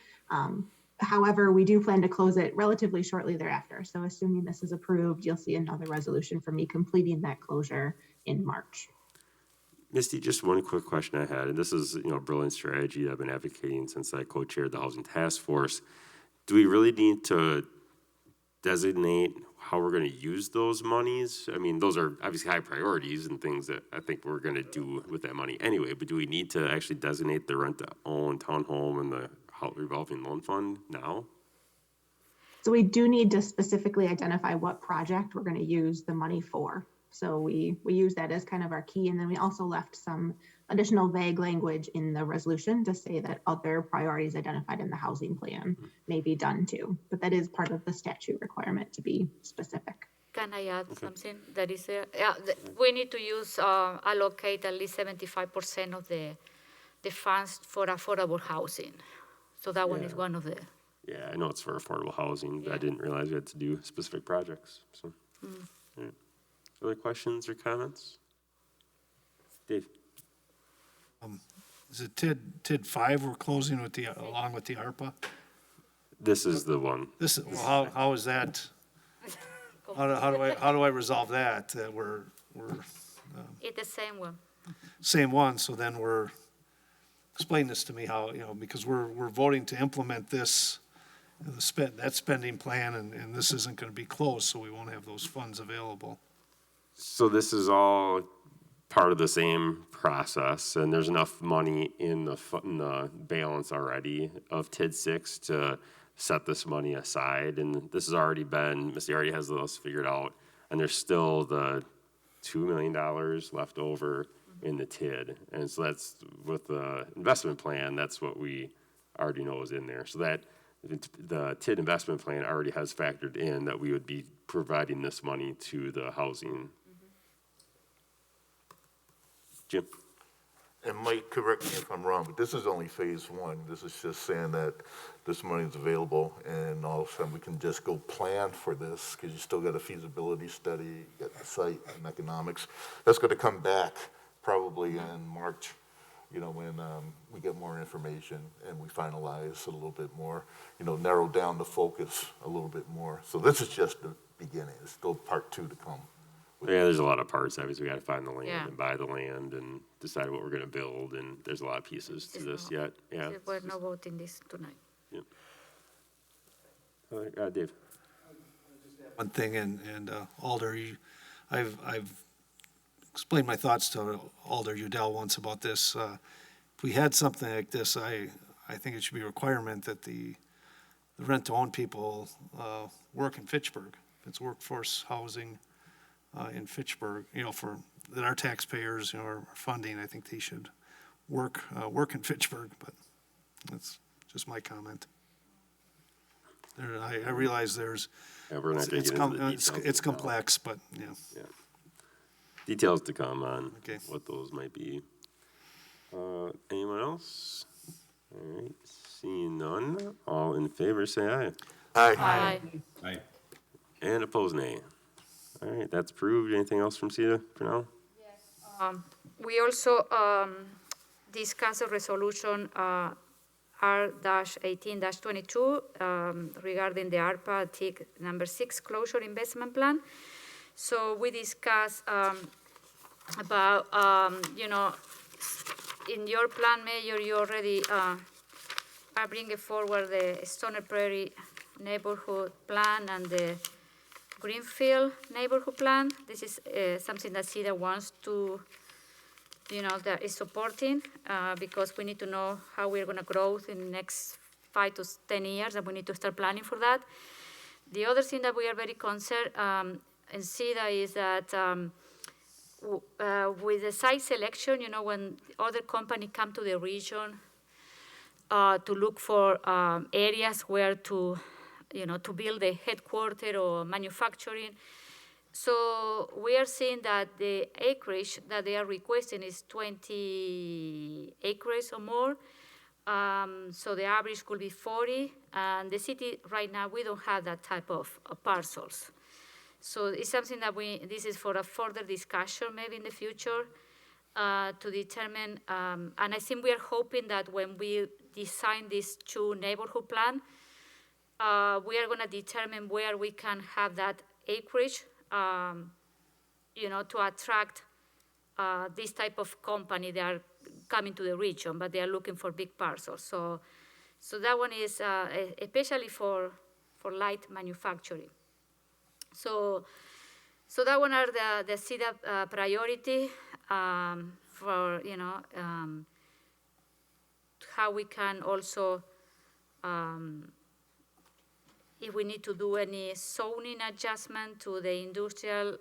However, we do plan to close it relatively shortly thereafter. So assuming this is approved, you'll see another resolution for me completing that closure in March. Misty, just one quick question I had, and this is, a brilliant strategy I've been advocating since I co-chaired the Housing Task Force. Do we really need to designate how we're going to use those monies? I mean, those are obviously high priorities and things that I think we're going to do with that money anyway, but do we need to actually designate the rent-to-own townhome and the revolving loan fund now? So we do need to specifically identify what project we're going to use the money for. So we use that as kind of our key, and then we also left some additional vague language in the resolution to say that other priorities identified in the housing plan may be done too. But that is part of the statute requirement to be specific. Can I add something that is there? Yeah, we need to allocate at least 75% of the funds for affordable housing. So that one is one of the. Yeah, I know it's for affordable housing, but I didn't realize we had to do specific projects. So, yeah. Other questions or comments? Dave? Is it TID 5 we're closing with along with the ARPA? This is the one. How is that? How do I resolve that? That we're It's the same one. same one, so then explain this to me how, because we're voting to implement this, that spending plan, and this isn't gonna be closed, so we won't have those funds available. So this is all part of the same process, and there's enough money in the balance already of TID 6 to set this money aside, and this has already been, Missy already has those figured out, and there's still the $2 million left over in the TID, and so that's with the investment plan, that's what we already know is in there. So that the TID investment plan already has factored in that we would be providing this money to the housing. Jim? And Mike, correct me if I'm wrong, but this is only phase one. This is just saying that this money is available, and all of a sudden we can just go plan for this, because you still got a feasibility study, you got the site and economics. That's going to come back probably in March, when we get more information and we finalize a little bit more, narrow down the focus a little bit more. So this is just the beginning. There's still part 2 to come. Yeah, there's a lot of parts. Obviously, we got to find the land Yeah. and buy the land and decide what we're going to build, and there's a lot of pieces to this yet. Yeah. We're not voting this tonight. Dave? One thing, and Alder, I've explained my thoughts to Alder Udell once about this. If we had something like this, I think it should be a requirement that the rent-to-own people work in Fitchburg. It's workforce housing in Fitchburg, that our taxpayers, are funding. I think they should work in Fitchburg, but that's just my comment. I realize there's, Yeah, we're not gonna it's get into the details. it's now. complex, but yeah. Yeah. Details to come on Okay. what those might be. Anyone else? All right, seeing none, all in favor say aye. Aye. Aye. And opposed nay. All right, that's approved. Anything else from CETA for now? We also discussed a resolution R-18-22 regarding the ARPA TIC number 6 closure investment plan. So we discussed about, in your plan, Mayor, you already are bringing forward the Stoner Prairie neighborhood plan and the Greenfield neighborhood plan. This is something that CETA wants to, that is supporting because we need to know how we're going to grow in the next 5 to 10 years, and we need to start planning for that. The other thing that we are very concerned in CETA is that with the site selection, when other companies come to the region to look for areas where to build a headquarters or manufacturing. So we are seeing that the acreage that they are requesting is 20 acres or more. So the average could be 40. And the city right now, we don't have that type of parcels. So it's something that this is for a further discussion maybe in the future to determine. And I think we are hoping that when we design this 2 neighborhood plan, we are going to determine where we can have that acreage, to attract this type of company. They are coming to the region, but they are looking for big parcels. So that one is especially for light manufacturing. So that one are the CETA priority for, how we can also, if we need to do any zoning adjustment to the industrial,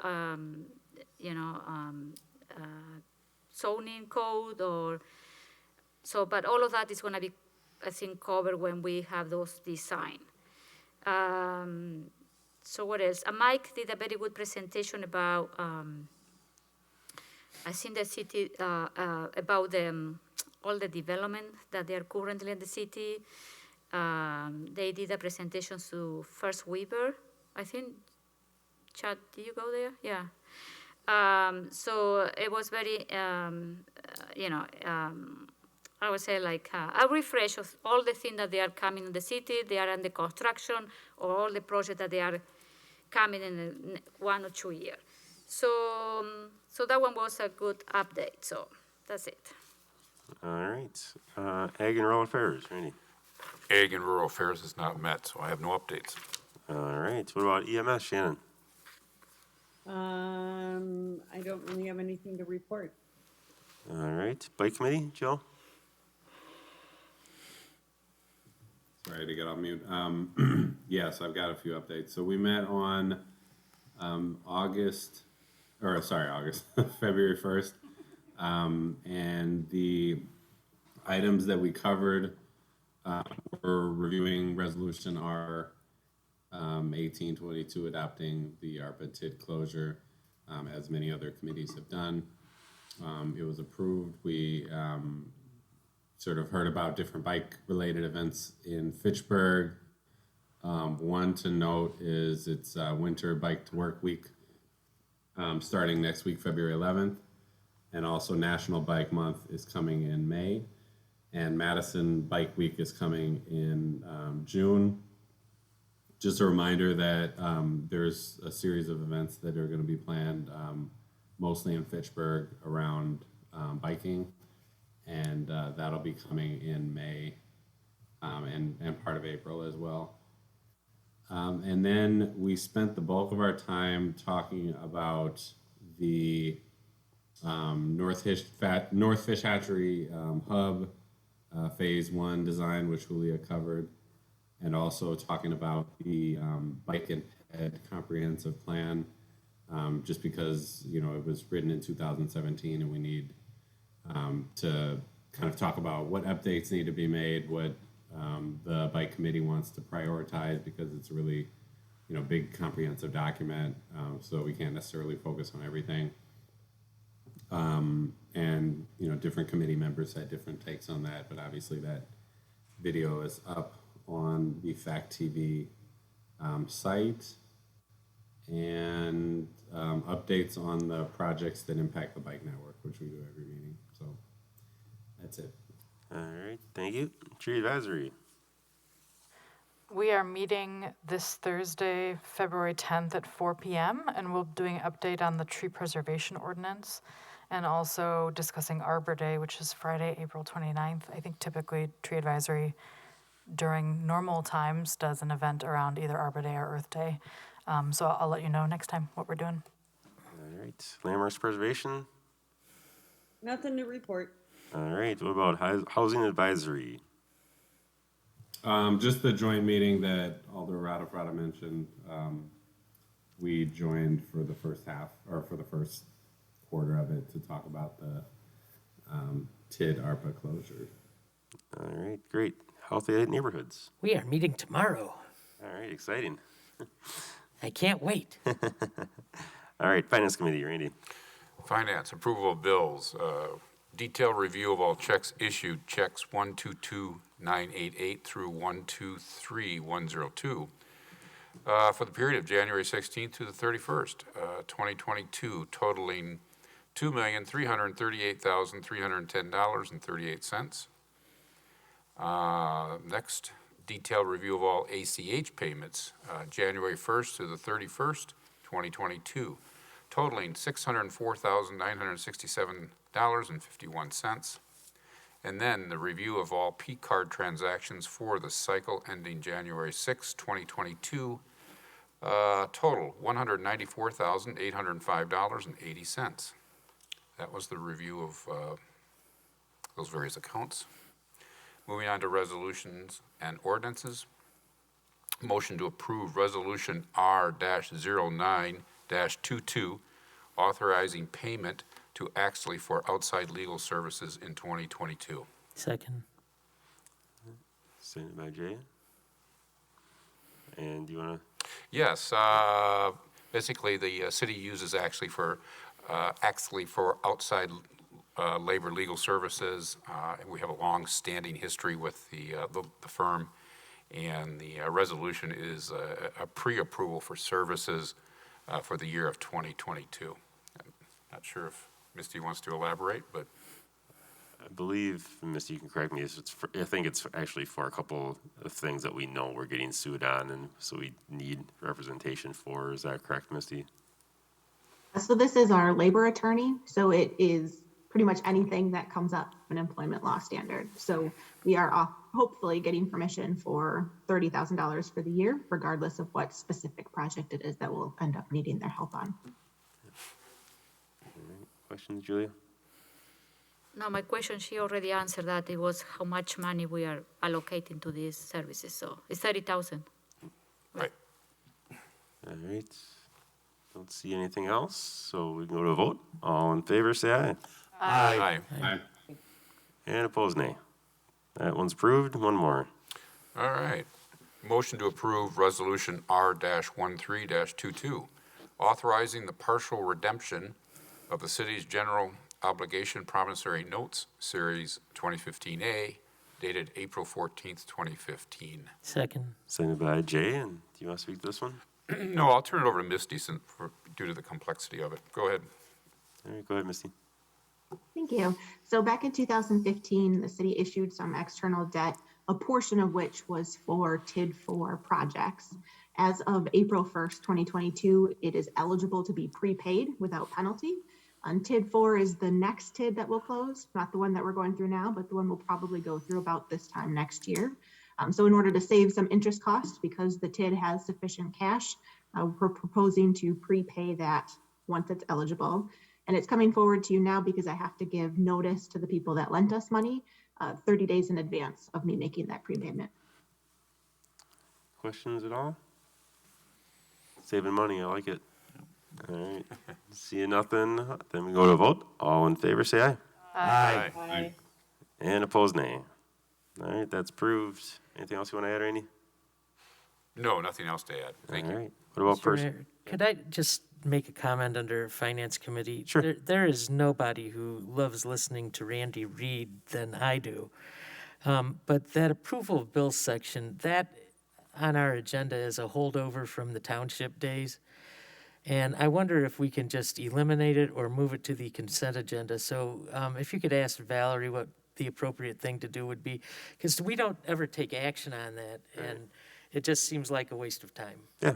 zoning code but all of that is going to be, I think, covered when we have those design. So what else? Mike did a very good presentation about, I think the city, about all the development that they are currently in the city. They did a presentation to First Weaver, I think. Chad, did you go there? Yeah. So it was very, I would say like a refresh of all the things that they are coming in the city. They are under construction, or all the projects that they are coming in 1 or 2 years. So that one was a good update. So that's it. All right. Ag and Rural Affairs, Randy. Ag and Rural Affairs is not met, so I have no updates. All right. What about EMS, Shannon? I don't really have anything to report. All right. Bike Committee, Joe? Sorry to get off mute. Yes, I've got a few updates. So we met on February 1st. And the items that we covered were reviewing resolution R 1822, adopting the ARPA TID closure, as many other committees have done. It was approved. We sort of heard about different bike-related events in Fitchburg. One to note is it's Winter Bike to Work Week, starting next week, February 11th. And also National Bike Month is coming in May. And Madison Bike Week is coming in June. Just a reminder that there's a series of events that are going to be planned, mostly in Fitchburg, around biking. And that'll be coming in May and part of April as well. And then we spent the bulk of our time talking about the North Fish Hatchery Hub Phase 1 design, which Julia covered, and also talking about the Bike and Ped Comprehensive Plan, just because, it was written in 2017 and we need to kind of talk about what updates need to be made, what The bike committee wants to prioritize because it's a really, big comprehensive document, so we can't necessarily focus on everything. And, different committee members had different takes on that, but obviously that video is up on the Fact TV site, and updates on the projects that impact the bike network, which we do every meeting. So that's it. All right, thank you. Tree advisory. We are meeting this Thursday, February 10th at 4 p.m., and we'll be doing an update on the tree preservation ordinance and also discussing Arbor Day, which is Friday, April 29th. I think typically tree advisory during normal times does an event around either Arbor Day or Earth Day. So I'll let you know next time what we're doing. All right, landmarks preservation. Nothing to report. All right, what about housing advisory? Just the joint meeting that Alder Radefrada mentioned, we joined for the first half, or for the first quarter of it, to talk about the TID ARPA closure. All right, great. Healthy neighborhoods. We are meeting tomorrow. All right, exciting. I can't wait. All right, finance committee, Randy. Finance, approval of bills, detailed review of all checks issued, checks 122988 through 123102, for the period of January 16th to the 31st, 2022, totaling $2,338,310.38. Next, detailed review of all ACH payments, January 1st to the 31st, 2022, totaling $604,967.51. And then the review of all P-card transactions for the cycle ending January 6, 2022, total $194,805.80. That was the review of those various accounts. Moving on to resolutions and ordinances. Motion to approve Resolution R-09-22, authorizing payment to Axley for outside legal services in 2022. Second. Sent by Jay. And do you want to? Yes, basically the city uses Axley for outside labor legal services. We have a long-standing history with the firm, and the resolution is a pre-approval for services for the year of 2022. I'm not sure if Misty wants to elaborate, but I believe, Misty, you can correct me, I think it's actually for a couple of things that we know we're getting sued on, and so we need representation for. Is that correct, Misty? So this is our labor attorney. So it is pretty much anything that comes up an employment law standard. So we are hopefully getting permission for $30,000 for the year, regardless of what specific project it is that we'll end up needing their help on. Questions, Julia? No, my question, she already answered that. It was how much money we are allocating to these services. So it's 30,000. right. All right. Don't see anything else, so we can go to a vote. All in favor, say aye. Aye. And opposed, nay. That one's approved. One more. All right. Motion to approve Resolution R-13-22, authorizing the partial redemption of the city's general obligation promissory notes, Series 2015A, dated April 14th, 2015. Second. Sent by Jay, and do you want to speak to this one? No, I'll turn it over to Misty due to the complexity of it. Go ahead. All right, go ahead, Misty. Thank you. So back in 2015, the city issued some external debt, a portion of which was for TID4 projects. As of April 1st, 2022, it is eligible to be prepaid without penalty. TID4 is the next TID that will close, not the one that we're going through now, but the one we'll probably go through about this time next year. So in order to save some interest costs, because the TID has sufficient cash, we're proposing to prepay that once it's eligible. And it's coming forward to you now because I have to give notice to the people that lent us money 30 days in advance of me making that prepayment. Questions at all? Saving money, I like it. All right. Seeing nothing, then we go to a vote. All in favor, say aye. Aye. Aye. And opposed, nay. All right, that's approved. Anything else you want to add, Randy? No, nothing else to add. Thank All you. right. What about Mr. Mayor, could I just make a comment under Finance Committee? Sure. There is nobody who loves listening to Randy read than I do. But that approval of bills section, that on our agenda is a holdover from the township days. And I wonder if we can just eliminate it or move it to the consent agenda. So if you could ask Valerie what the appropriate thing to do would be, because we don't ever take action on that, and it just seems like a waste of time. Yeah,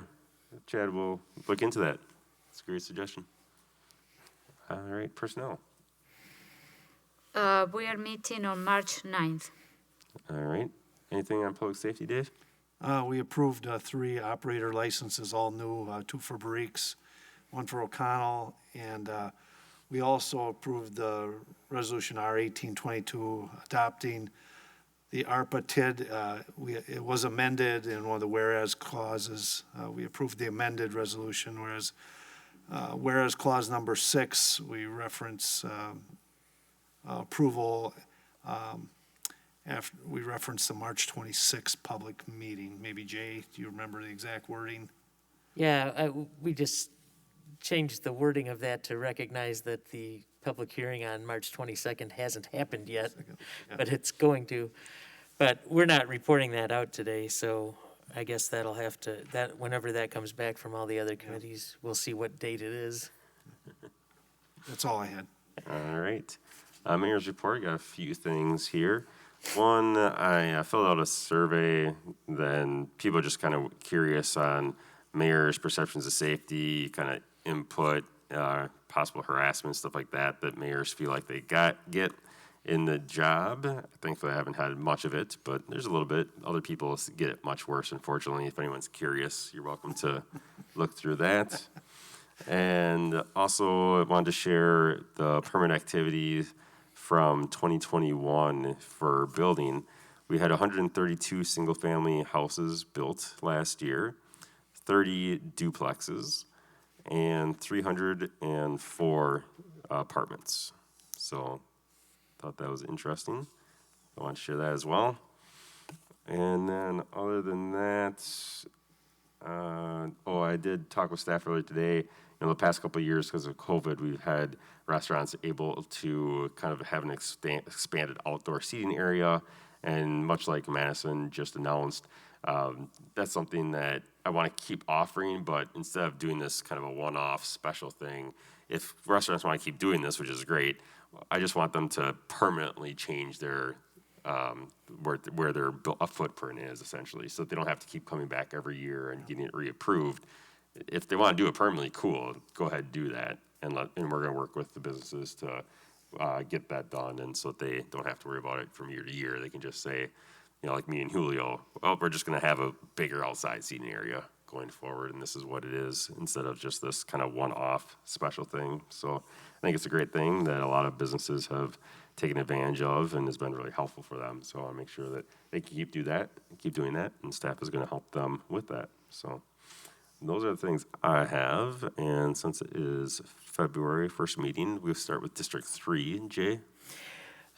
Chad will look into that. That's a great suggestion. All right, personnel. We are meeting on March 9th. All right. Anything on public safety, Dave? We approved 3 operator licenses, all new, 2 for Barriques, 1 for O'Connell, and we also approved the resolution R 1822 adopting the ARPA TID. It was amended in one of the whereas clauses. We approved the amended resolution, whereas clause number 6, we reference approval after we referenced the March 26th public meeting. Maybe Jay, do you remember the exact wording? Yeah, we just changed the wording of that to recognize that the public hearing on March 22nd hasn't happened yet, but it's going to. But we're not reporting that out today, so I guess that'll have to, that whenever that comes back from all the other committees, we'll see what date it is. That's all I had. All right. Mayor's report, got a few things here. One, I filled out a survey, then people are just kind of curious on mayor's perceptions of safety, kind of input, possible harassment, stuff like that, that mayors feel like they get in the job. Thankfully, I haven't had much of it, but there's a little bit. Other people get it much worse, unfortunately. If anyone's curious, you're welcome to look through that. And also, I wanted to share the permit activities from 2021 for building. We had 132 single-family houses built last year, 30 duplexes, and 304 apartments. So thought that was interesting. I want to share that as well. And then other than that, I did talk with staff earlier today. The past couple of years, because of COVID, we've had restaurants able to kind of have an expanded outdoor seating area. And much like Madison just announced, that's something that I want to keep offering, but instead of doing this kind of a one-off special thing, if restaurants want to keep doing this, which is great, I just want them to permanently change their where their footprint is, essentially, so that they don't have to keep coming back every year and getting it reapproved. If they want to do it permanently, cool, go ahead and do that, and we're going to work with the businesses to get that done, and so that they don't have to worry about it from year to year. They can just say, like me and Julio, we're just going to have a bigger outside seating area going forward, and this is what it is, instead of just this kind of one-off special thing. So I think it's a great thing that a lot of businesses have taken advantage of and has been really helpful for them. So I want to make sure that they keep doing that, and staff is going to help them with that. So those are the things I have, and since it is February 1st meeting, we'll start with District 3. Jay?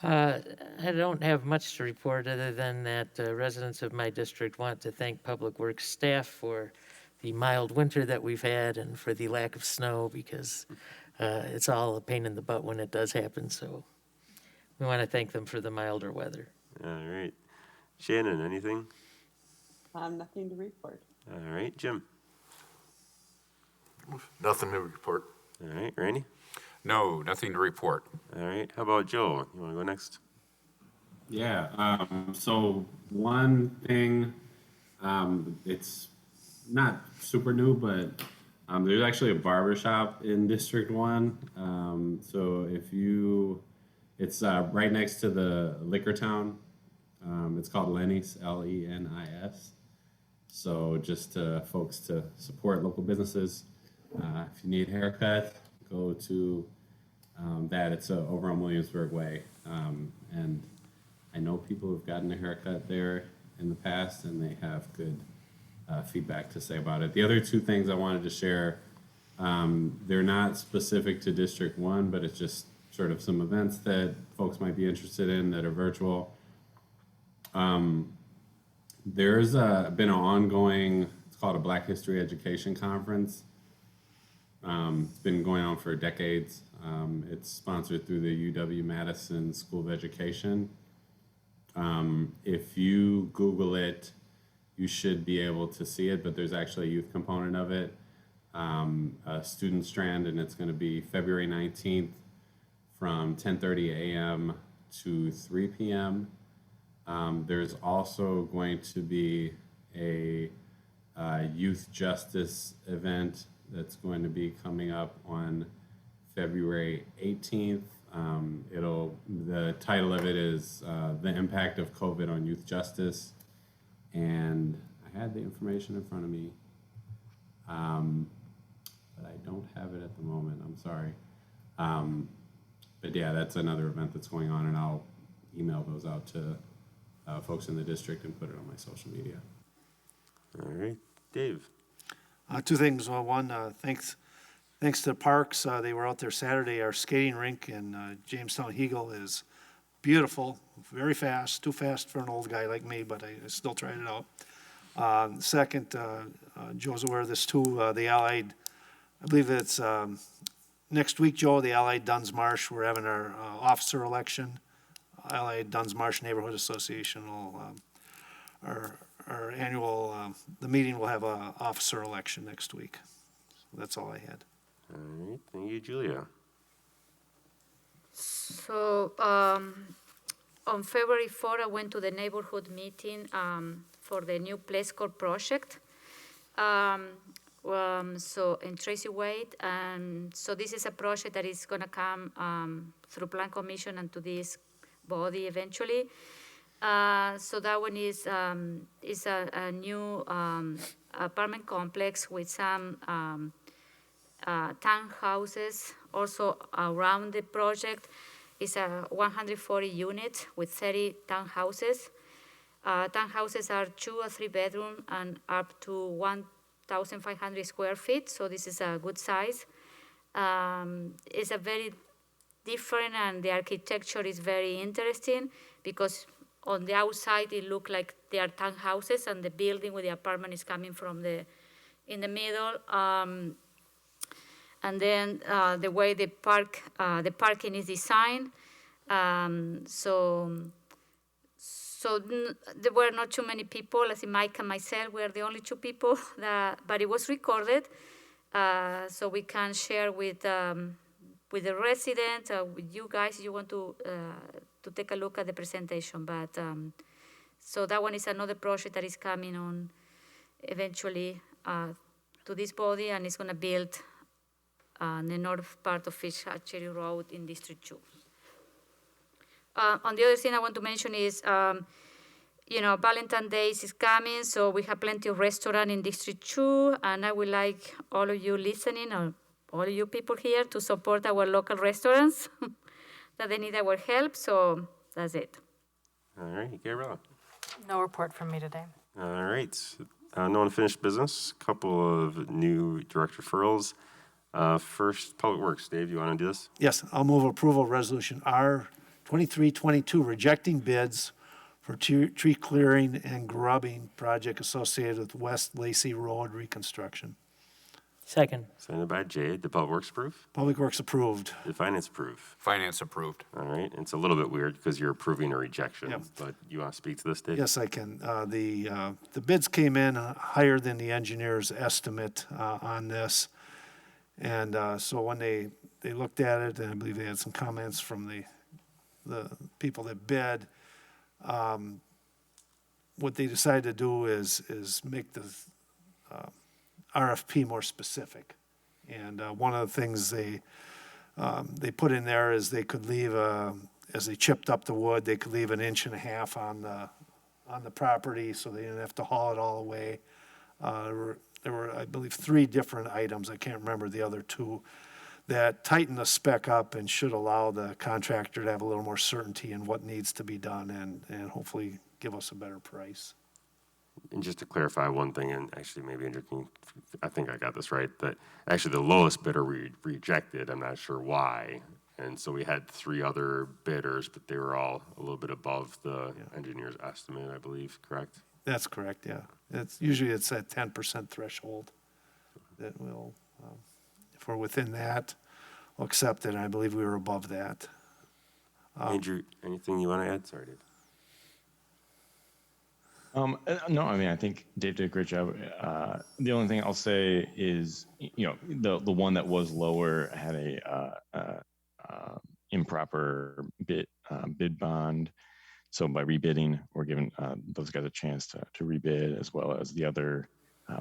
I don't have much to report other than that residents of my district want to thank Public Works staff for the mild winter that we've had and for the lack of snow, because it's all a pain in the butt when it does happen. So we want to thank them for the milder weather. All right. Shannon, anything? Nothing to report. All right. Jim? Nothing to report. All right. Randy? No, nothing to report. All right. How about Joe? You want to go next? Yeah, so one thing, it's not super new, but there's actually a barber shop in District 1. So it's right next to the Liquor Town. It's called Lenny's, Lenis. So just folks to support local businesses. If you need a haircut, go to that. It's over on Williamsburg Way. And I know people who've gotten a haircut there in the past, and they have good feedback to say about it. The other two things I wanted to share, they're not specific to District 1, but it's just sort of some events that folks might be interested in that are virtual. There's been an ongoing, it's called a Black History Education Conference. It's been going on for decades. It's sponsored through the UW-Madison School of Education. If you Google it, you should be able to see it, but there's actually a youth component of it, a student strand, and it's going to be February 19th from 10:30 a.m. to 3 p.m. There's also going to be a youth justice event that's going to be coming up on February 18th. The title of it is The Impact of COVID on Youth Justice. And I had the information in front of me, but I don't have it at the moment. I'm sorry. But yeah, that's another event that's going on, and I'll email those out to folks in the district and put it on my social media. All right, Dave. Two things. One, thanks to the parks. They were out there Saturday. Our skating rink in Jamestown Eagle is beautiful, very fast, too fast for an old guy like me, but I still tried it out. Second, Joe's aware of this too, the Allied, I believe it's next week, Joe, the Allied Duns Marsh, we're having our officer election. Allied Duns Marsh Neighborhood Association will, our annual, the meeting will have an officer election next week. So that's all I had. All right, thank you, Julia. So on February 4th, I went to the neighborhood meeting for the new Place Call project. So in Tracy Wade, so this is a project that is going to come through Plan Commission and to this body eventually. So that one is a new apartment complex with some townhouses also around the project. It's a 140 unit with 30 townhouses. Townhouses are 2 or 3 bedroom and up to 1,500 square feet. So this is a good size. It's a very different, and the architecture is very interesting because on the outside it looks like they are townhouses, and the building with the apartment is coming from in the middle. And then the way the parking is designed. So there were not too many people. I think Mike and myself were the only 2 people, but it was recorded, so we can share with the residents, with you guys, if you want to take a look at the presentation. But so that one is another project that is coming on eventually to this body, and it's going to build the north part of Fitchburg Road in District 2. On the other thing I want to mention is, Valentine's Day is coming, so we have plenty of restaurants in District 2, and I would like all of you listening, or all of you people here, to support our local restaurants that they need our help, so that's it. All right, Gabriella. No report from me today. All right, no unfinished business, couple of new direct referrals. First, Public Works. Dave, you want to do this? Yes, I'll move approval of Resolution R 2322, rejecting bids for tree clearing and grubbing project associated with West Lacey Road reconstruction. Second. Signed by Jade. The Public Works approve? Public Works approved. The Finance approve? Finance approved. All right, it's a little bit weird because you're approving a rejection, Yep. but you want to speak to this, Dave? Yes, I can. The bids came in higher than the engineer's estimate on this. And so when they looked at it, and I believe they had some comments from the people that bid, what they decided to do is make the RFP more specific. And one of the things they put in there is they could leave, as they chipped up the wood, they could leave 1.5 inches on the property, so they didn't have to haul it all away. There were, I believe, 3 different items, I can't remember the other 2, that tighten the spec up and should allow the contractor to have a little more certainty in what needs to be done, and hopefully give us a better price. And just to clarify one thing, and actually maybe Andrew I think I got this right, that actually the lowest bidder we rejected, I'm not sure why, And so we had 3 other bidders, but they were all a little bit above the engineer's estimate, I believe, correct? That's correct, yeah. It's usually it's that 10% threshold that will, if we're within that, we'll accept it. And I believe we were above that. Andrew, anything you want to add? Sorry, Dave. No, I mean, I think Dave did a great job. The only thing I'll say is, the one that was lower had a improper bid bond. So by rebidding, we're giving those guys a chance to rebid, as well as the other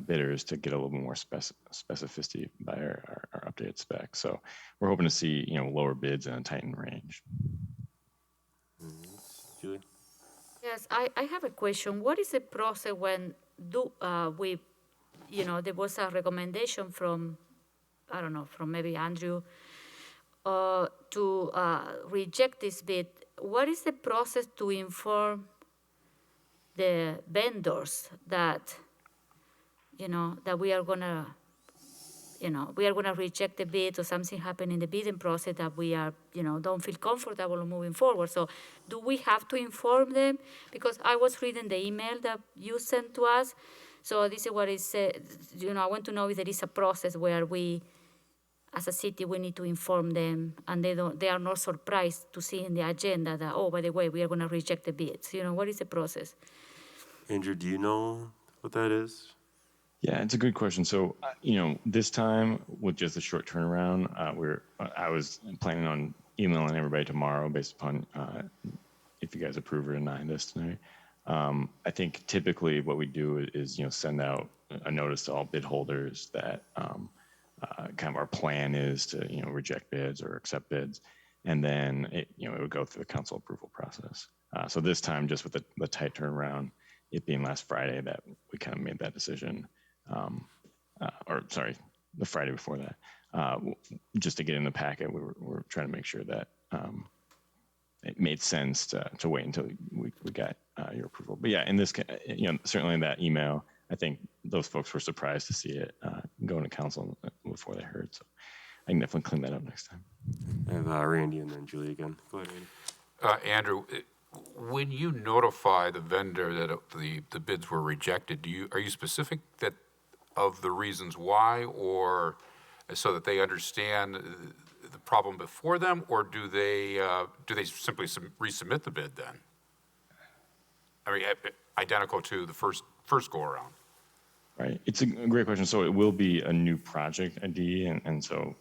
bidders to get a little bit more specificity by our updated spec. So we're hoping to see, lower bids in a tightened range. Julie? Yes, I have a question. What is the process when we, there was a recommendation from, I don't know, from maybe Andrew, to reject this bid? What is the process to inform the vendors that, that we are gonna, we are gonna reject the bid, or something happened in the bidding process that we are, don't feel comfortable moving forward? So do we have to inform them? Because I was reading the email that you sent to us. So this is what it said. I want to know if there is a process where we, as a city, we need to inform them, and they are not surprised to see in the agenda that, oh, by the way, we are going to reject the bids. What is the process? Andrew, do you know what that is? Yeah, it's a good question. So, this time with just a short turnaround, I was planning on emailing everybody tomorrow based upon if you guys approve or deny this tonight. I think typically what we do is, send out a notice to all bid holders that kind of our plan is to, reject bids or accept bids. And then it would go through the council approval process. So this time, just with the tight turnaround, it being last Friday, that we kind of made that decision. The Friday before that, just to get in the packet, we were trying to make sure that it made sense to wait until we got your approval. But yeah, in this, certainly in that email, I think those folks were surprised to see it go into council before they heard. So I can definitely clean that up next time. I have Randy and then Julie again. Go ahead, Randy. Andrew, when you notify the vendor that the bids were rejected, are you specific of the reasons why, or so that they understand the problem before them, or do they simply resubmit the bid then? I mean, identical to the first go around. Right. It's a great question. So it will be a new project ID, and so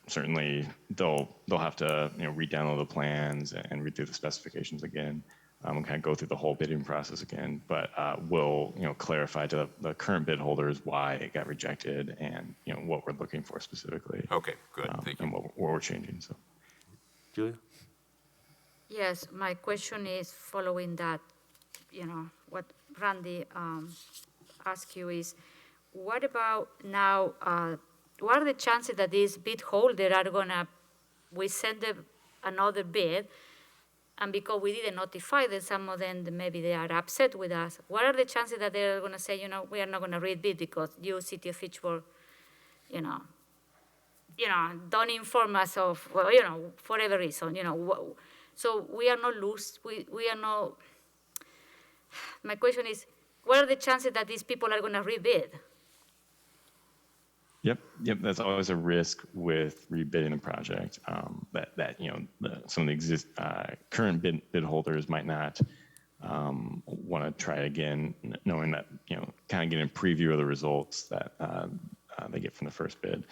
certainly they'll have to re-download the plans and read through the specifications again, and kind of go through the whole bidding process again. But we'll clarify to the current bid holders why it got rejected and what we're looking for specifically. Okay, good. Thank you. And what we're changing. So, Julia? Yes, my question is following that, what Randy asked you is, what about now, what are the chances that these bid holders are gonna, we send them another bid, and because we didn't notify them, some of them, maybe they are upset with us. What are the chances that they're gonna say, we are not gonna rebid because you, City of Fitchburg, don't inform us of, for whatever reason, so we are not loose, we are not, my question is, what are the chances that these people are gonna rebid? Yep. That's always a risk with rebidding a project. That some of the current bid holders might not want to try again, knowing that kind of getting a preview of the results that they get from the first bid.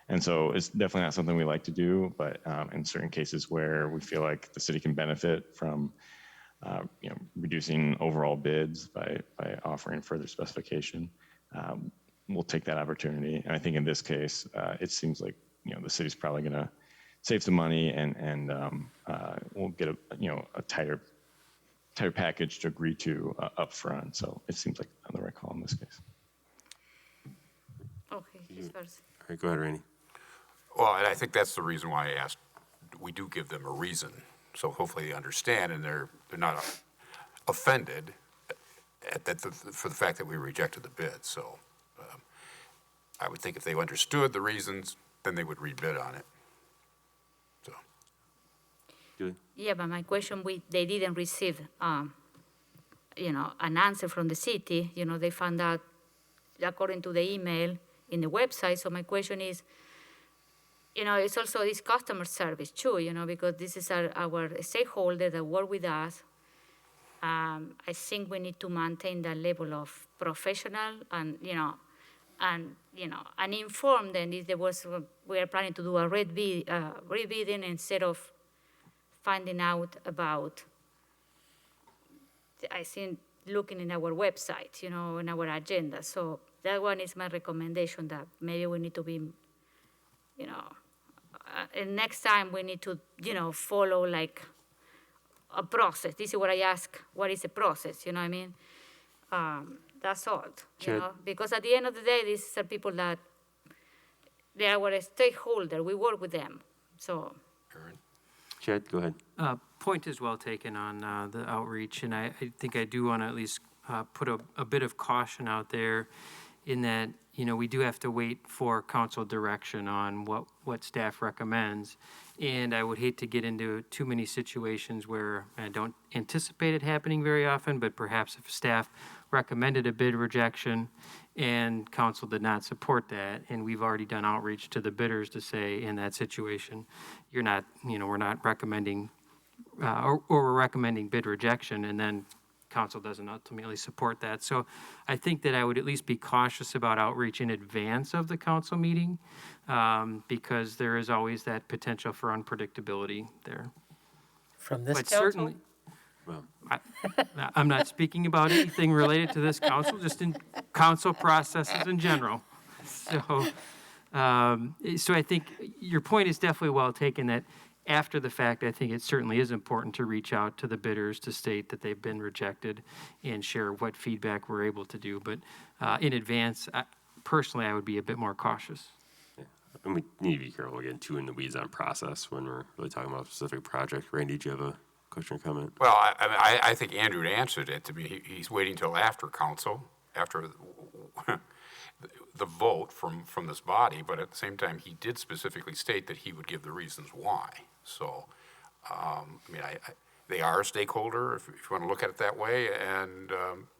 And so it's definitely not something we like to do, but in certain cases where we feel like the city can benefit from reducing overall bids by offering further specification, we'll take that opportunity. And I think in this case, it seems like the city's probably going to save some money, and we'll get a tighter package to agree to up front. So it seems like the right call in this case. Okay, he's first. All right, go ahead, Randy. Well, and I think that's the reason why I asked. We do give them a reason, so hopefully they understand and they're not offended for the fact that we rejected the bid. So I would think if they understood the reasons, then they would rebid on it. Julie? Yeah, but my question, they didn't receive, an answer from the city. They found out according to the email in the website. So my question is, it's also this customer service too, because this is our stakeholder that work with us. I think we need to maintain that level of professional and inform them if we are planning to do a rebidding instead of finding out about, I think, looking in our website, in our agenda. So that one is my recommendation, that maybe we need to be, and next time we need to, follow like a process. This is what I ask, what is the process, you know what I mean? That's all, Sure. because at the end of the day, these are people that, they are our stakeholder, we work with them, so. Chad, go ahead. Point is well taken on the outreach, and I think I do want to at least put a bit of caution out there in that, we do have to wait for council direction on what staff recommends. And I would hate to get into too many situations where I don't anticipate it happening very often, but perhaps if staff recommended a bid rejection and council did not support that, and we've already done outreach to the bidders to say, in that situation, we're not recommending, or we're recommending bid rejection, and then council doesn't ultimately support that. So I think that I would at least be cautious about outreach in advance of the council meeting, because there is always that potential for unpredictability there. From this But council? certainly, well, I'm not speaking about anything related to this council, just in council processes in general. So I think your point is definitely well taken, that after the fact, I think it certainly is important to reach out to the bidders to state that they've been rejected and share what feedback we're able to do. But in advance, personally, I would be a bit more cautious. Yeah. And we need to be careful getting too in the weeds on process when we're really talking about a specific project. Randy, do you have a question or comment? Well, I think Andrew answered it to me. He's waiting till after council, after the vote from this body, but at the same time, he did specifically state that he would give the reasons why. So, they are a stakeholder, if you want to look at it that way, and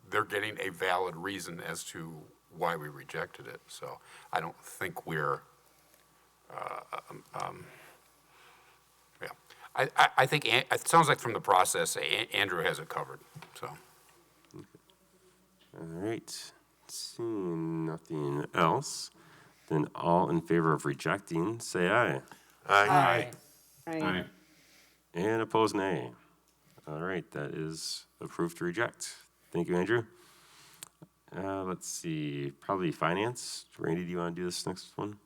they're getting a valid reason as to why we rejected it. So I don't think we're, I think it sounds like from the process, Andrew has it covered, so. All right. Seeing nothing else, then all in favor of rejecting, say aye. Aye. Aye. And opposed, nay. All right, that is approved to reject. Thank you, Andrew. Let's see, probably finance. Randy, do you want to do this next one?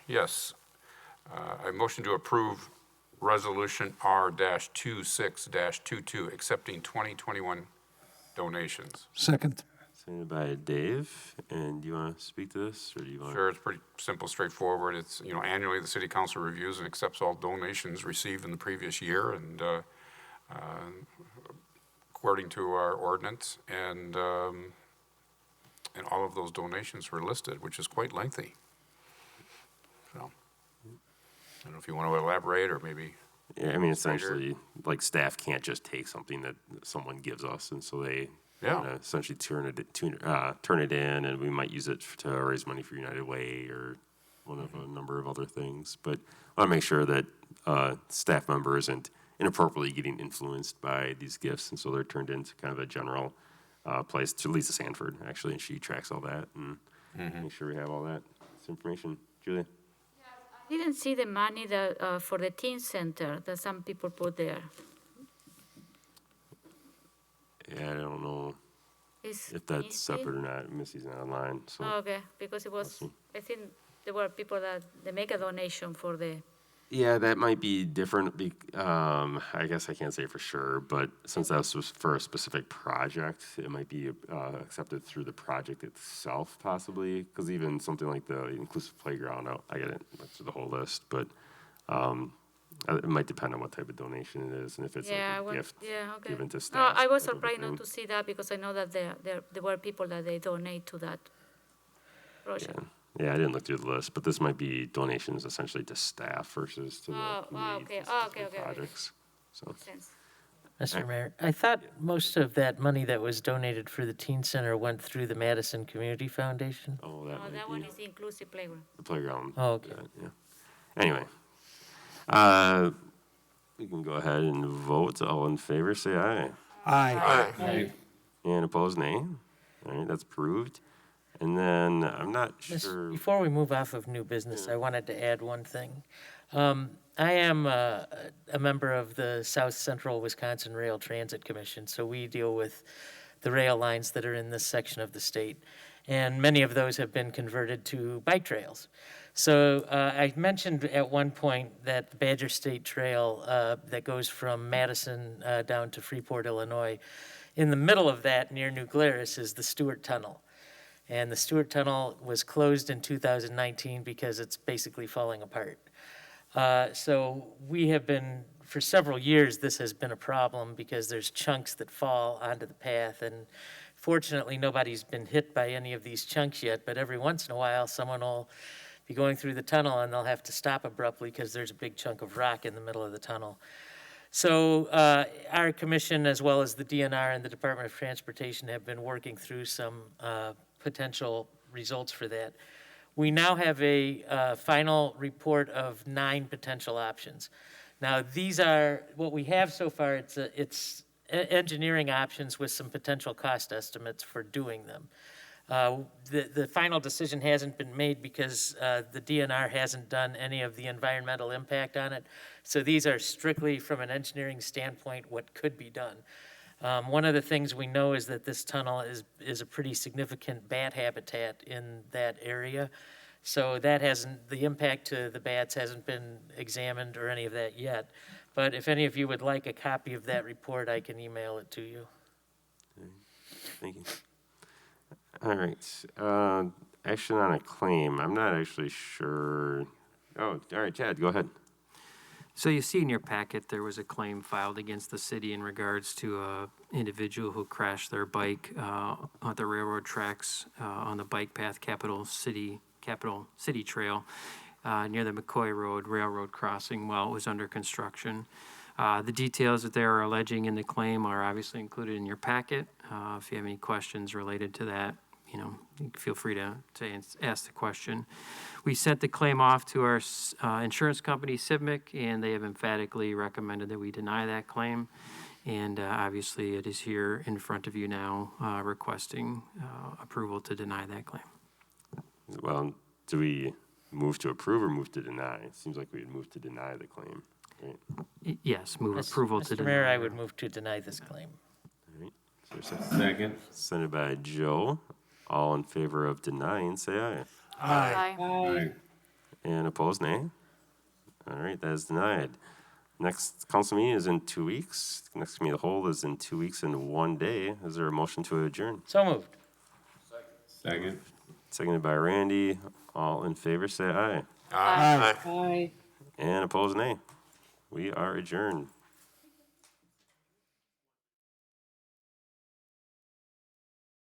Yes. I motion to approve Resolution R-26-22, accepting 2021 donations. Second. Seconded by Dave. And do you want to speak to this, or do you want? Sure, it's pretty simple, straightforward. It's, annually the city council reviews and accepts all donations received in the previous year, and according to our ordinance, and all of those donations were listed, which is quite lengthy. So, I don't know if you want to elaborate, or maybe. Yeah, I mean, essentially, like, staff can't just take something that someone gives us, and so they essentially turn it in, and we might use it to raise money for United Way or one of a number of other things. But I want to make sure that staff member isn't inappropriately getting influenced by these gifts, and so they're turned into kind of a general place to Lisa Sanford, actually, and she tracks all that and make sure we have all that information. Julia? I didn't see the money that, for the teen center that some people put there. Yeah, I don't know Is if that's Missy? separate or not. Missy's not online, so. Oh, okay, because it was, I think there were people that, they make a donation for the, Yeah, that might be different. I guess I can't say for sure, but since that was for a specific project, it might be accepted through the project itself, possibly. Because even something like the inclusive playground, I get it through the whole list, but it might depend on what type of donation it is and if it's like a gift given to staff. No, I was type of surprised thing. not to see that because I know that there were people that they donate to that project. Yeah, I didn't look through the list, but this might be donations essentially to staff versus to the Oh, community okay. for Oh, specific okay. projects. So, Makes sense. Mr. Mayor, I thought most of that money that was donated for the teen center went through the Madison Community Foundation. oh, that No, might that be one is the inclusive playground. the playground. Oh, okay. Yeah. Anyway, we can go ahead and vote. All in favor, say aye. Aye. And opposed, nay. All right, that's approved. And then I'm not sure. Before we move off of new business, I wanted to add one thing. I am a member of the South Central Wisconsin Rail Transit Commission, so we deal with the rail lines that are in this section of the state. And many of those have been converted to bike trails. So I mentioned at one point that the Badger State Trail that goes from Madison down to Freeport, Illinois, in the middle of that near New Glarus is the Stuart Tunnel. And the Stuart Tunnel was closed in 2019 because it's basically falling apart. So we have been, for several years, this has been a problem because there's chunks that fall onto the path. And fortunately, nobody's been hit by any of these chunks yet, but every once in a while, someone will be going through the tunnel and they'll have to stop abruptly because there's a big chunk of rock in the middle of the tunnel. So our commission, as well as the DNR and the Department of Transportation, have been working through some potential results for that. We now have a final report of 9 potential options. Now, these are, what we have so far, it's engineering options with some potential cost estimates for doing them. The final decision hasn't been made because the DNR hasn't done any of the environmental impact on it. So these are strictly from an engineering standpoint what could be done. One of the things we know is that this tunnel is a pretty significant bat habitat in that area. So that the impact to the bats hasn't been examined or any of that yet. But if any of you would like a copy of that report, I can email it to you. Thank you. All right. Action on a claim. I'm not actually sure. Oh, all right, Chad, go ahead. So you see in your packet, there was a claim filed against the city in regards to a individual who crashed their bike on the railroad tracks on the bike path Capital City Trail near the McCoy Road railroad crossing while it was under construction. The details that they are alleging in the claim are obviously included in your packet. If you have any questions related to that, feel free to ask the question. We sent the claim off to our insurance company, CIVMIC, and they have emphatically recommended that we deny that claim. And obviously, it is here in front of you now, requesting approval to deny that claim. Well, do we move to approve or move to deny? It seems like we'd move to deny the claim. Right? Yes, move approval to Mr. deny. Mayor, I would move to deny this claim. All right. Is there a second? Second. Sent by Joe. All in favor of denying, say aye. Aye. Aye. And opposed, nay. All right, that is denied. Next council meeting is in 2 weeks. Next committee of the whole is in 2 weeks and 1 day. Is there a motion to adjourn? So moved. Second. Seconded by Randy. All in favor, say aye. Aye. Aye. And opposed, nay. We are adjourned.